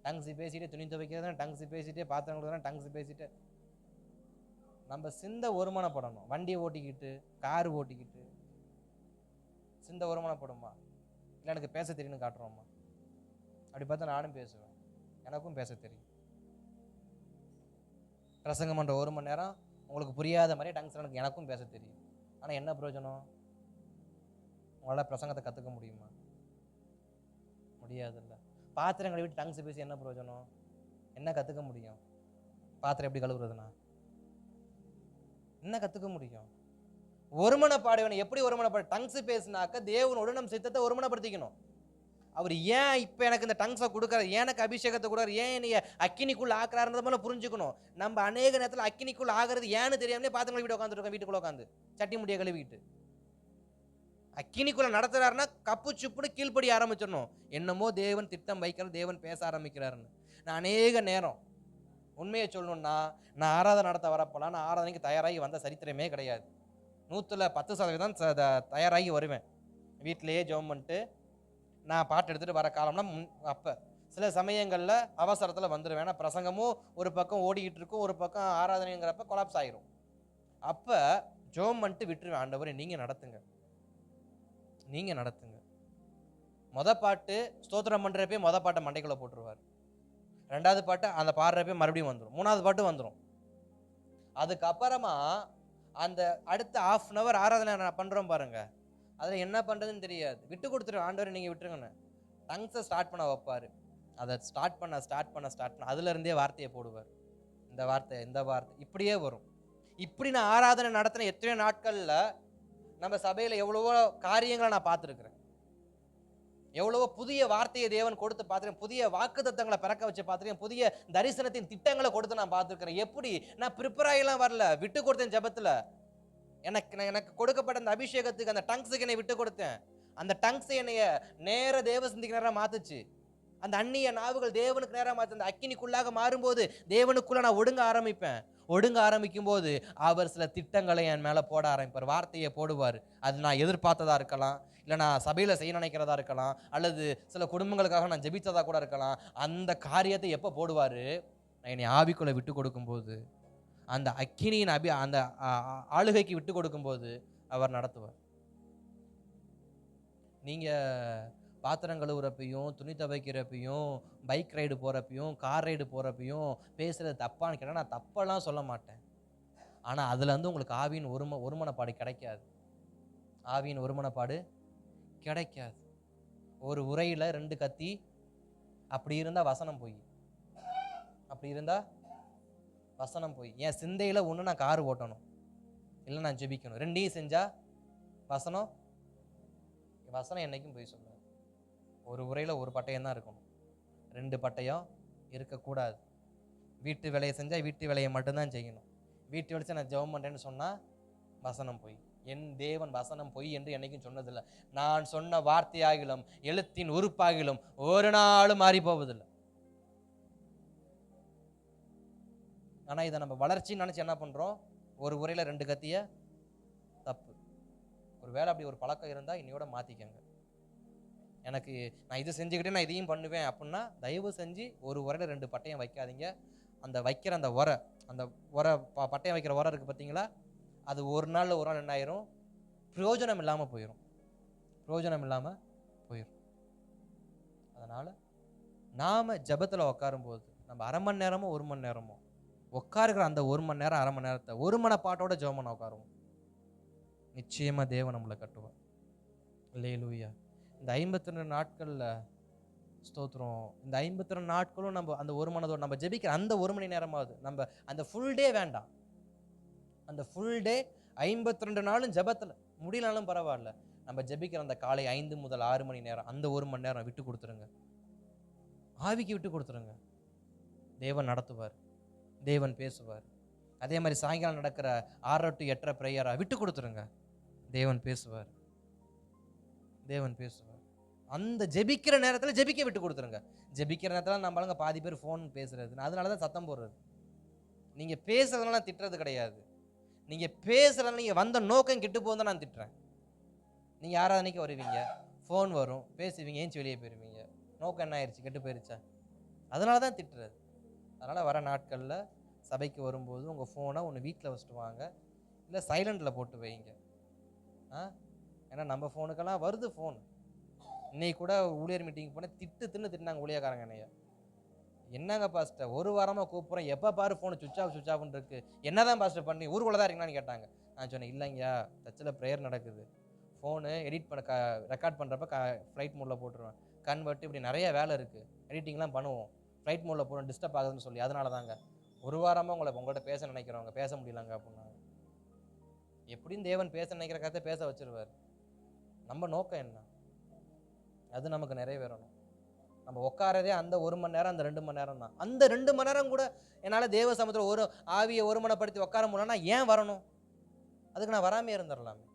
டங்ஸி பேசிட்டு துணி துவைக்கிறதா, டங்ஸி பேசிட்டே பாத்திரம் கழுவுறதா, டங்ஸி பேசிட்டு. நம்ம சிந்தை ஒருமனப்படணும். வண்டியை ஓட்டிக்கிட்டு, கார் ஓட்டிக்கிட்டு சிந்தை ஒருமனப்படுமா? இல்லை எனக்கு பேச தெரியும்னு காட்டுறோம்மா? அப்படி பார்த்தா நானும் பேசுவேன், எனக்கும் பேச தெரியும். பிரசங்கம் பண்ணுற 1 மணி நேரம் உங்களுக்கு புரியாத மாதிரி டங்ஸ் எனக்கும் பேச தெரியும். ஆனால் என்ன பிரயோஜனம்? உங்களால் பிரசங்கத்தை கற்றுக்க முடியுமா? முடியாதுல்ல. பாத்திரம் கழுவிட்டு டங்ஸ் பேசி என்ன பிரயோஜனம்? என்ன கற்றுக்க முடியும்? பாத்திரம் எப்படி கழுவுறதுனா என்ன கற்றுக்க முடியும்? ஒருமனப்பாடு. எப்படி ஒருமனப்பாடு? டங்ஸ் பேசினாக்க தேவனோடு நம் சித்தத்தை ஒருமனப்படுத்திக்கணும். அவர் ஏன் இப்போ எனக்கு இந்த டங்ஸை கொடுக்குறாரு, எனக்கு அபிஷேகத்தை கொடுக்குறாரு, ஏன் என்னைய அக்கினிக்குள்ள ஆக்குறாருன்றத மேலே புரிஞ்சுக்கணும். நம்ம அநேக நேரத்தில் அக்கினிக்குள்ள ஆகிறது ஏன்னு தெரியாமலே பாத்திரம் கழுவிட்டு உட்காந்துருக்கோம். வீட்டுக்குள்ள உட்காந்து சட்டி முடிய கழுவிட்டு அக்கினிக்குள்ள நடத்துறாருன்னா கப்பு சுப்புன்னு கீழ்ப்படி ஆரம்பிச்சிடணும். என்னமோ தேவன் திட்டம் வைக்கிற, தேவன் பேச ஆரம்பிக்கிறாருன்னு. நான் அநேக நேரம் உண்மையை சொல்லணும்னா, நான் ஆராதனை நடத்த வரப்போலாம், நான் ஆராதனைக்கு தயாராகி வந்த சரித்திரமே கிடையாது. 100% தயாராகி வருவேன். வீட்டிலேயே ஜெபம் பண்ணிட்டு நான் பாட்டு எடுத்துட்டு வர காலம்லாம் அப்ப. சில சமயங்கள்ல அவசரத்துல வந்துருவேன். ஏன்னா பிரசங்கமும் ஒரு பக்கம் ஓடிக்கிட்டு இருக்கும், ஒரு பக்கம் ஆராதனைங்கிறப்ப கொலாப்ஸ் ஆயிரும். அப்ப ஜெபம் பண்ணிட்டு விட்டுருவேன். ஆண்டவரே நீங்க நடத்துங்க. நீங்க நடத்துங்க. பாட்டு ஸ்தோத்திரம் பண்றப்பயே பாட்ட மண்டைக்குள்ள போட்டுருவாரு. 2வது பாட்டு அந்த பாடுறப்பயே மறுபடியும் வந்துரும். 3வது பாட்டு வந்துரும். அதுக்கப்புறமா அந்த அடுத்த 1/2 அன் ஹவர் ஆராதனை பண்றோம் பாருங்க. அதுல என்ன பண்றதுன்னு தெரியாது. விட்டு கொடுத்துருவேன். ஆண்டவரே நீங்க விட்டுருங்கன்னு. டங்ஸை ஸ்டார்ட் பண்ண வைப்பாரு. அதை ஸ்டார்ட் பண்ண அதுல இருந்தே வார்த்தையை போடுவார். இந்த வார்த்தை இப்படியே வரும். இப்படி நான் ஆராதனை நடத்தின எத்தனையோ நாட்கள்ல நம்ம சபையில எவ்வளவோ காரியங்களை நான் பார்த்துருக்கிறேன். எவ்வளவோ புதிய வார்த்தையை தேவன் கொடுத்து பார்த்துருக்கேன். புதிய வாக்குத்தத்தங்களை பிறக்க வச்சு பார்த்துருக்கேன். புதிய தரிசனத்தின் திட்டங்களை கொடுத்து நான் பார்த்துருக்கிறேன். எப்படி நான் ப்ரிப்பேர் ஆகிலாம் வரல, விட்டு கொடுத்தேன் ஜெபத்துல. எனக்கு கொடுக்கப்பட்ட அந்த அபிஷேகத்துக்கு, அந்த டங்ஸுக்கு என்னை விட்டு கொடுத்தேன். அந்த டங்ஸ் என்னைய நேர தேவசந்திக்கு நேரம் மாத்துச்சு. அந்த அந்நிய நாவுகள் தேவனுக்கு நேரம் மாத்து. அந்த அக்கினிக்குள்ளாக மாறும்போது தேவனுக்குள்ள நான் ஒடுங்க ஆரம்பிக்கும் போது அவர் சில திட்டங்களை என் மேல போட ஆரம்பிப்பார். வார்த்தையை போடுவார். அது நான் எதிர்பார்த்ததா இருக்கலாம், இல்லை நான் சபையில செய்ய நினைக்கிறதா இருக்கலாம், அல்லது சில குடும்பங்களுக்காக நான் ஜெபித்ததா கூட இருக்கலாம். அந்த காரியத்தை எப்போ போடுவாரு? நான் என்னை ஆவிக்குள்ள விட்டு கொடுக்கும்போது, அந்த அக்கினியின் அந்த ஆளுகைக்கு விட்டு கொடுக்கும்போது அவர் நடத்துவார். நீங்க பாத்திரம் கழுவுறப்பையும், துணி துவைக்கிறப்பையும், பைக் ரைடு போறப்பையும், கார் ரைடு போறப்பையும் பேசுறது தப்பான்னு கேட்டால் நான் தப்பெல்லாம் சொல்ல மாட்டேன். ஆனால் அதுல இருந்து உங்களுக்கு ஆவியின் ஒருமனப்பாடு கிடைக்காது. ஆவியின் ஒருமனப்பாடு கிடைக்காது. ஒரு உரையில 2 கத்தி, அப்படி இருந்தா வசனம் போய், என் சிந்தையில ஒன்று நான் கார் ஓட்டணும், இல்லை நான் ஜெபிக்கணும். 2ஐயும் செஞ்சா வசனம் என்னைக்கும் போய் சொல்லுவார். ஒரு உரையில ஒரு பட்டயம் தான் இருக்கணும், 2 பட்டயம் இருக்கக்கூடாது. வீட்டு வேலையை செஞ்சா வீட்டு வேலையை மட்டும்தான் செய்யணும். வீட்டு வேலை நான் ஜெபம் பண்றேன்னு சொன்னா வசனம் போய். என் தேவன் வசனம் பொய் என்று என்னைக்கும் சொன்னதில்லை. நான் சொன்ன வார்த்தையாகிலும் எழுத்தின் உறுப்பாகிலும் ஒரு நாளும் மாறி போவதில்லை. ஆனா இதை நம்ம வளர்ச்சின்னு நினைச்சு என்ன பண்றோம்? ஒரு உரையில 2 கத்திய தப்பு. ஒரு வேலை அப்படி ஒரு பழக்கம் இருந்தா இன்னையோட மாத்திக்கங்க. எனக்கு நான் இது செஞ்சுக்கிட்டே நான் இதையும் பண்ணுவேன் அப்படின்னா தயவு செஞ்சு ஒரு உரையில 2 பட்டயம் வைக்காதீங்க. அந்த வைக்கிற அந்த உரை பட்டயம் வைக்கிற உரை இருக்கு பார்த்தீங்களா, அது ஒரு நாள் என்ன ஆயிரும்? பிரயோஜனம் இல்லாமல் போயிடும். அதனால நாம ஜெபத்தில் உட்காரும்போது நம்ம 1/2 மணி நேரமோ 1 மணி நேரமோ உட்காருக்கிற அந்த 1 மணி நேரம் 1/2 மணி நேரத்தை ஒரு மனப்பாட்டோட ஜெபம் பண்ண உட்காருவோம். நிச்சயமா தேவன் நம்மளை கட்டுவார். அல்லேலூயா. இந்த 52 நாட்கள்ல ஸ்தோத்திரம், இந்த 52 நாட்களும் நம்ம அந்த ஒரு மனதோடு நம்ம ஜெபிக்கிற அந்த 1 மணி நேரமாவது, நம்ம அந்த ஃபுல் டே வேண்டாம், அந்த ஃபுல் டே 52 நாளும் ஜெபத்தில் முடியலனாலும் பரவாயில்ல, நம்ம ஜெபிக்கிற அந்த காலை 5 முதல் 6 மணி நேரம் அந்த 1 மணி நேரம் விட்டு கொடுத்துருங்க. ஆவிக்கு விட்டு கொடுத்துருங்க. தேவன் நடத்துவார், தேவன் பேசுவார். அதே மாதிரி சாயங்காலம் நடக்கிற 6 to 8 பிரேயரா விட்டு கொடுத்துருங்க. தேவன் பேசுவார். அந்த ஜெபிக்கிற நேரத்தில் ஜெபிக்க விட்டு கொடுத்துருங்க. ஜெபிக்கிற நேரத்தில் நம்மளுங்க பாதி பேர் ஃபோன் பேசுறது, அதனால தான் சத்தம் போடுறது. நீங்கள் பேசுறதுனால திட்டுறது கிடையாது. நீங்கள் பேசுறதுனால நீங்கள் வந்த நோக்கம் கெட்டு போகுதுன்னு நான் திட்டுறேன். நீங்கள் ஆராதனைக்கு வருவீங்க, ஃபோன் வரும், பேசுவீங்க, ஏஞ்சி வெளியே போயிருவீங்க. நோக்கம் என்ன ஆயிடுச்சு? கெட்டு போயிருச்சா? அதனால தான் திட்டுறது. அதனால் வர நாட்களில் சபைக்கு வரும்போது உங்கள் ஃபோனை ஒன்று வீட்டில் வச்சுட்டு வாங்க, இல்லை சைலண்டில் போட்டு வைங்க. ஏன்னா நம்ம ஃபோனுக்கெல்லாம் வருது ஃபோன். இன்னைக்கு கூட ஊழியர் மீட்டிங் போனேன், திட்டுனாங்க ஊழியக்காரங்க என்னைய. என்னங்க பாஸ்டர், ஒரு வாரமாக கூப்பிட்றேன், எப்போ பாரு ஃபோனு சுவிச் ஆஃப்னு இருக்கு, என்னதான் பாஸ்டர் பண்ணி ஊருக்குள்ளே தான் இருக்கீங்களான்னு கேட்டாங்க. நான் சொன்னேன், இல்லைங்கய்யா சர்ச்சில் ப்ரேயர் நடக்குது, ஃபோனு எடிட் பண்ண ரெக்கார்ட் பண்ணுறப்ப ஃப்ளைட் மோடில் போட்டுருவேன், கன்வெர்ட் இப்படி நிறைய வேலை இருக்குது, எடிட்டிங்லாம் பண்ணுவோம், ஃப்ளைட் மோடில் போடுவோம், டிஸ்டர்ப் ஆகுதுன்னு சொல்லி. அதனால தாங்க ஒரு வாரமாக உங்கள்கிட்ட பேச நினைக்கிறவங்க பேச முடியலங்க அப்படின்னாங்க. எப்படின்னு தேவன் பேச நினைக்கிற கருத்தை பேச வச்சிருவார். நம்ம நோக்கம் என்ன? அது நமக்கு நிறைவேறணும். நம்ம உட்காரதே அந்த 1 மணி நேரம், அந்த 2 மணி நேரம் தான். அந்த 2 மணி நேரம் கூட என்னால் தேவ சமூகத்தில் ஒரு ஆவியை ஒருமனப்படுத்தி உட்கார முடியலன்னா ஏன் வரணும்? அதுக்கு நான் வராமே இருந்துடலாமே.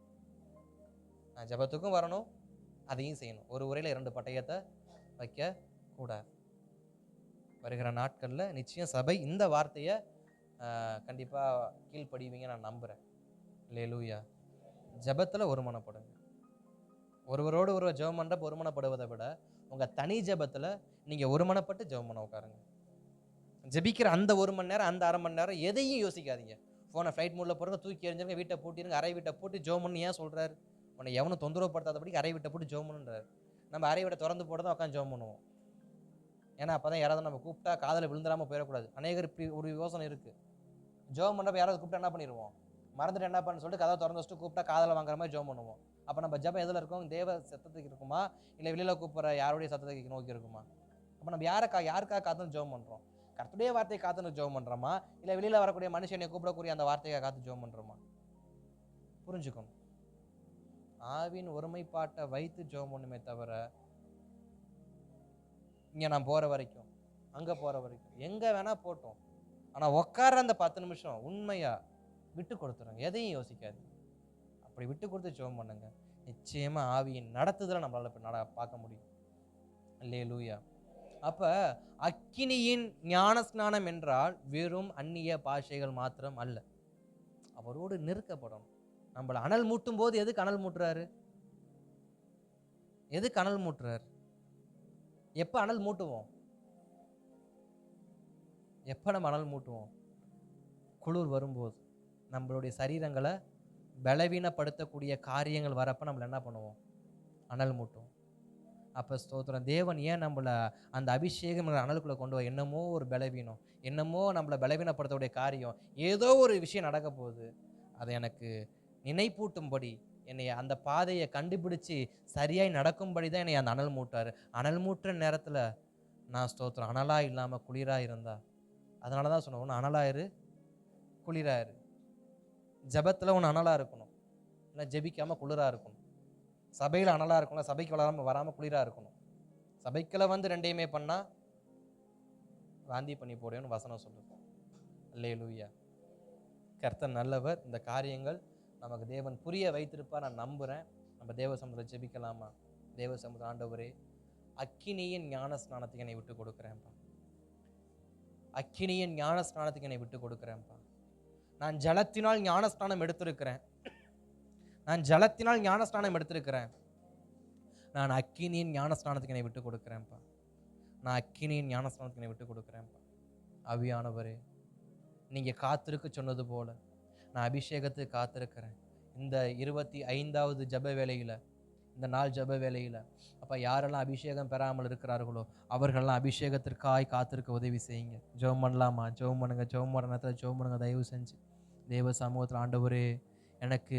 நான் ஜெபத்துக்கும் வரணும், அதையும் செய்யணும். ஒரு உரையில் 2 பட்டயத்தை வைக்க கூடாது. வருகிற நாட்களில் நிச்சயம் சபை இந்த வார்த்தையை கண்டிப்பாக கீழ்ப்படிவீங்க நான் நம்புகிறேன். அல்லேலூயா. ஜெபத்தில் ஒருமனப்படுங்க. ஒருவரோடு ஒருவர் ஜெபம் பண்ணுறப்ப ஒருமனப்படுவதை விட உங்கள் தனி ஜெபத்தில் நீங்கள் ஒருமனப்பட்டு ஜெபம் பண்ண உட்காருங்க. ஜெபிக்கிற அந்த 1 மணி நேரம், அந்த 1/2 மணி நேரம் எதையும் யோசிக்காதீங்க. ஃபோனை ஃப்ளைட் மூடில் போடுங்க, தூக்கி எறிஞ்சிருங்க, வீட்டை பூட்டிருங்க, அறை வீட்டை பூட்டி ஜெபம் பண்ணி ஏன் சொல்கிறாரு? உன்னை எவனும் தொந்தரவுப்படுத்தாதபடிக்கு அறை வீட்டை போட்டு ஜெபம் பண்ணுன்றாரு. நம்ம அறை வீட்டை திறந்து போட்டு தான் உட்காந்து ஜெபம் பண்ணுவோம். ஏன்னா அப்போ தான் யாராவது நம்ம கூப்பிட்டா காதில் விழுந்துடாமல் போயிடக்கூடாது. அநேகர் இப்படி ஒரு யோசனை இருக்குது. ஜெபம் பண்ணுறப்ப யாராவது கூப்பிட்டா என்ன பண்ணிடுவோம்? மறந்துட்டு என்ன பண்ணு சொல்லிட்டு கதை திறந்து வச்சுட்டு கூப்பிட்டா காதில் வாங்குற மாதிரி ஜெபம் பண்ணுவோம். அப்போ நம்ம ஜெபம் எதில் இருக்கும்? தேவ சத்தத்துக்கு இருக்குமா, இல்லை வெளியில் கூப்பிட்ற யாருடைய சத்தத்துக்கு நோக்கி இருக்குமா? அப்போ நம்ம யாருக்காக காத்துன்னு ஜெபம் பண்ணுறோம்? கர்த்தருடைய வார்த்தையை காத்துன்னு ஜெபம் பண்ணுறோமா, இல்லை வெளியில் வரக்கூடிய மனுஷனை கூப்பிடக்கூடிய அந்த வார்த்தையை காத்து ஜெபம் பண்ணுறோமா? புரிஞ்சுக்கணும். ஆவின் ஒருமைப்பாட்டை வைத்து ஜெபம் பண்ணுமே தவிர, இங்கே நான் போகிற வரைக்கும், அங்கே போகிற வரைக்கும், எங்கே வேணால் போட்டோம், ஆனால் உட்கார அந்த 10 நிமிஷம் உண்மையாக விட்டு கொடுத்துருங்க. எதையும் யோசிக்காது. அப்படி விட்டு கொடுத்து ஜெபம் பண்ணுங்க. நிச்சயமாக ஆவியின் நடத்துதலை நம்மளால் பார்க்க முடியும். அல்லேலூயா. அப்போ அக்கினியின் ஞானஸ்நானம் என்றால் வெறும் அந்நிய பாஷைகள் மாத்திரம் அல்ல. அவரோடு நெருக்கப்படணும். நம்மளை அனல் மூட்டும் போது எதுக்கு அனல் மூட்டுறாரு? எதுக்கு அனல் மூட்டுறாரு? எப்போ அனல் மூட்டுவோம்? எப்போ நம்ம அனல் மூட்டுவோம்? குளிர் வரும்போது, நம்மளுடைய சரீரங்களை பலவீனப்படுத்தக்கூடிய காரியங்கள் வரப்போ நம்மளை என்ன பண்ணுவோம்? அனல் மூட்டுவோம். அப்போ ஸ்தோத்திரம். தேவன் ஏன் நம்மளை அந்த அபிஷேகம் அனலுக்குள்ளே கொண்டு வர? என்னமோ ஒரு பலவீனம், என்னமோ நம்மளை பலவீனப்படுத்தக்கூடிய காரியம், ஏதோ ஒரு விஷயம் நடக்க போகுது, அதை எனக்கு நினைப்பூட்டும்படி, என்னை அந்த பாதையை கண்டுபிடிச்சி சரியாய் நடக்கும்படி தான் என்னை அந்த அனல் மூட்டார். அனல் மூட்டுற நேரத்தில் நான் ஸ்தோத்திரம் அனலாக இல்லாமல் குளிராக இருந்தா, அதனால தான் சொன்னேன், ஒன்று அனலாயிரு, குளிராயிரு. ஜெபத்தில் ஒன்று அனலாக இருக்கணும், இல்லை ஜெபிக்காமல் குளிராக இருக்கணும். சபையில் அனலாக இருக்கணும், சபைக்கு வராமல் குளிராக இருக்கணும். சபைக்குள்ள வந்து ரெண்டையுமே பண்ணால் வாந்தி பண்ணி போடுன்னு வசனம் சொல்லுது. அல்லேலூயா. கர்த்தர் நல்லவர். இந்த காரியங்கள் நமக்கு தேவன் புரிய வைத்திருப்பா நான் நம்புகிறேன். நம்ம தேவ சமுதிரத்தை ஜெபிக்கலாமா? தேவ சமுதிர ஆண்டவரே, அக்கினியின் ஞான ஸ்நானத்துக்கு என்னை விட்டு கொடுக்குறேன்ப்பா. அக்கினியின் ஞான ஸ்நானத்துக்கு என்னை விட்டு கொடுக்குறேன்ப்பா. நான் ஜலத்தினால் ஞானஸ்நானம் எடுத்திருக்கிறேன். நான் ஜலத்தினால் ஞானஸ்நானம் எடுத்திருக்கிறேன். நான் அக்கினியின் ஞானஸ்நானத்துக்கு என்னை விட்டு கொடுக்குறேன்ப்பா. நான் அக்கினியின் ஞானஸ்நானத்துக்கு என்னை விட்டு கொடுக்குறேன்ப்பா. ஆவியானவரே, நீங்கள் காத்திருக்க சொன்னது போல நான் அபிஷேகத்துக்கு காத்திருக்கிறேன். இந்த 25வது ஜப வேளையில், இந்த நாள் ஜப வேளையில் அப்போ யாரெல்லாம் அபிஷேகம் பெறாமல் இருக்கிறார்களோ அவர்களெல்லாம் அபிஷேகத்திற்காய் காத்திருக்க உதவி செய்யுங்க. ஜெபம் பண்ணலாமா? ஜெபம் பண்ணுங்க. ஜெபம் பண்ண நேரத்தில் ஜெபம் பண்ணுங்க. தயவு செஞ்சு தேவ சமூகத்தில் ஆண்டவரே, எனக்கு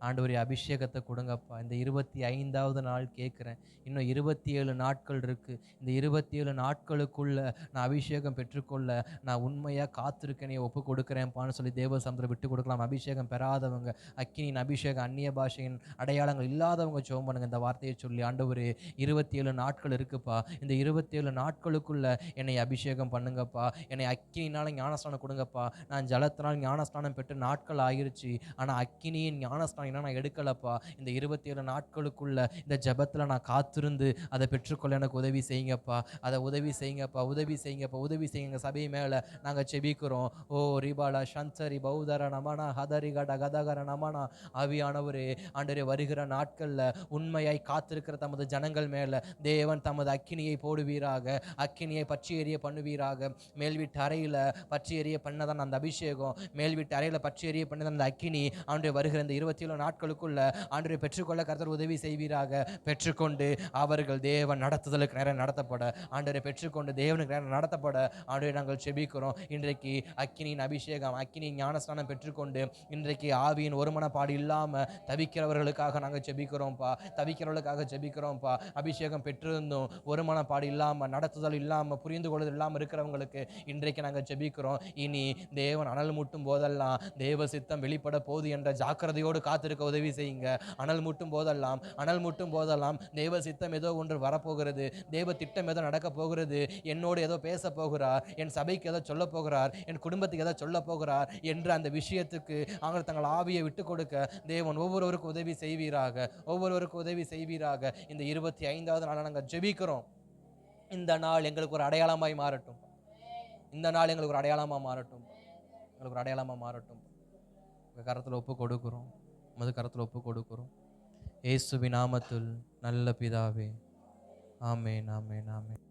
ஆண்டவரே அபிஷேகத்தை கொடுங்கப்பா. இந்த 25வது நாள் கேட்குறேன். இன்னும் 27 நாட்கள் இருக்குது. இந்த 27 நாட்களுக்குள்ள நான் அபிஷேகம் பெற்றுக்கொள்ள நான் உண்மையாக காத்திருக்கேனே ஒப்பு கொடுக்குறேன்ப்பான்னு சொல்லி தேவ சமுதிரம் விட்டு கொடுக்கலாம். அபிஷேகம் பெறாதவங்க, அக்கினியின் அபிஷேகம், அந்நிய பாஷையின் அடையாளங்கள் இல்லாதவங்க ஜெபம் பண்ணுங்க. இந்த வார்த்தையை சொல்லி, ஆண்டவரே 27 நாட்கள் இருக்குப்பா, இந்த 27 நாட்களுக்குள்ள என்னை அபிஷேகம் பண்ணுங்கப்பா. என்னை அக்கினினால் ஞானஸ்நானம் கொடுங்கப்பா. நான் ஜலத்தினால் ஞானஸ்நானம் பெற்று நாட்கள் ஆகிருச்சு, ஆனால் அக்கினியின் ஞானஸ்நானம் நான் எடுக்கலப்பா. இந்த 27 நாட்களுக்குள்ள இந்த ஜபத்தில் நான் காத்திருந்து அதை பெற்றுக்கொள்ள எனக்கு உதவி செய்யுங்கப்பா. அதை உதவி செய்யுங்கப்பா, உதவி செய்யுங்கப்பா, உதவி செய்யுங்க. சபை மேலே நாங்கள் செபிக்கிறோம். ஓ ரிபாலா சந்தரி பௌதர நமனா ஹதரிகட கதகர நமனா. ஆவியானவரே, ஆண்டவரே, வருகிற நாட்களில் உண்மையாய் காத்திருக்கிற தமது ஜனங்கள் மேலே தேவன் தமது அக்கினியை போடுவீராக. அக்கினியை பற்றி எரிய பண்ணுவீராக. மேல் வீட்டு அறையில் பற்றி எரிய பண்ணதான் அந்த அபிஷேகம், மேல் வீட்டு அறையில் பற்றி எரிய பண்ணதான் அந்த அக்கினி ஆண்டவரே வருகிற இந்த 27 நாட்களுக்குள்ள ஆண்டவரை பெற்றுக்கொள்ள கர்த்தர் உதவி செய்வீராக. பெற்றுக்கொண்டு அவர்கள் தேவன் நடத்துதலுக்கு நேரம் நடத்தப்பட, ஆண்டவரை பெற்றுக்கொண்டு தேவனுக்கு நேரம் நடத்தப்பட ஆண்டவரை நாங்கள் செபிக்கிறோம். இன்றைக்கு அக்கினியின் அபிஷேகம், அக்கினியின் ஞானஸ்நானம் பெற்றுக்கொண்டு இன்றைக்கு ஆவியின் ஒருமனப்பாடு இல்லாமல் தவிக்கிறவர்களுக்காக நாங்கள் செபிக்கிறோம்ப்பா. தவிக்கிறவர்களுக்காக செபிக்கிறோம்ப்பா. அபிஷேகம் பெற்றிருந்தும் ஒருமனப்பாடு இல்லாமல், நடத்துதல் இல்லாமல், புரிந்து கொள்ளுதல் இல்லாமல் இருக்கிறவங்களுக்கு இன்றைக்கு நாங்கள் செபிக்கிறோம். இனி தேவன் அனல் மூட்டும் போதெல்லாம் தேவ சித்தம் வெளிப்பட போது என்ற ஜாக்கிரதையோடு காத்திருக்க உதவி செய்யுங்க. அனல் மூட்டும் போதெல்லாம் தேவ சித்தம் ஏதோ ஒன்று வரப்போகிறது, தேவ திட்டம் ஏதோ நடக்க போகிறது, என்னோடு ஏதோ பேச போகிறார், என் சபைக்கு ஏதோ சொல்ல போகிறார், என் குடும்பத்துக்கு ஏதோ சொல்ல போகிறார் என்ற அந்த விஷயத்துக்கு அவங்க தங்கள் ஆவியை விட்டு கொடுக்க தேவன் ஒவ்வொருவருக்கும் உதவி செய்வீராக. இந்த 25வது நாள் நாங்கள் ஜெபிக்கிறோம். இந்த நாள் எங்களுக்கு ஒரு அடையாளமாய் மாறட்டும். இந்த நாள் எங்களுக்கு ஒரு அடையாளமாக மாறட்டும், எங்களுக்கு ஒரு அடையாளமாக மாறட்டும். உங்கள் கரத்தில் ஒப்பு கொடுக்குறோம், உமது கரத்தில் ஒப்பு கொடுக்குறோம். இயேசுவின் நாமத்தில் நல்ல பிதாவே, ஆமேன், ஆமேன், ஆமேன்.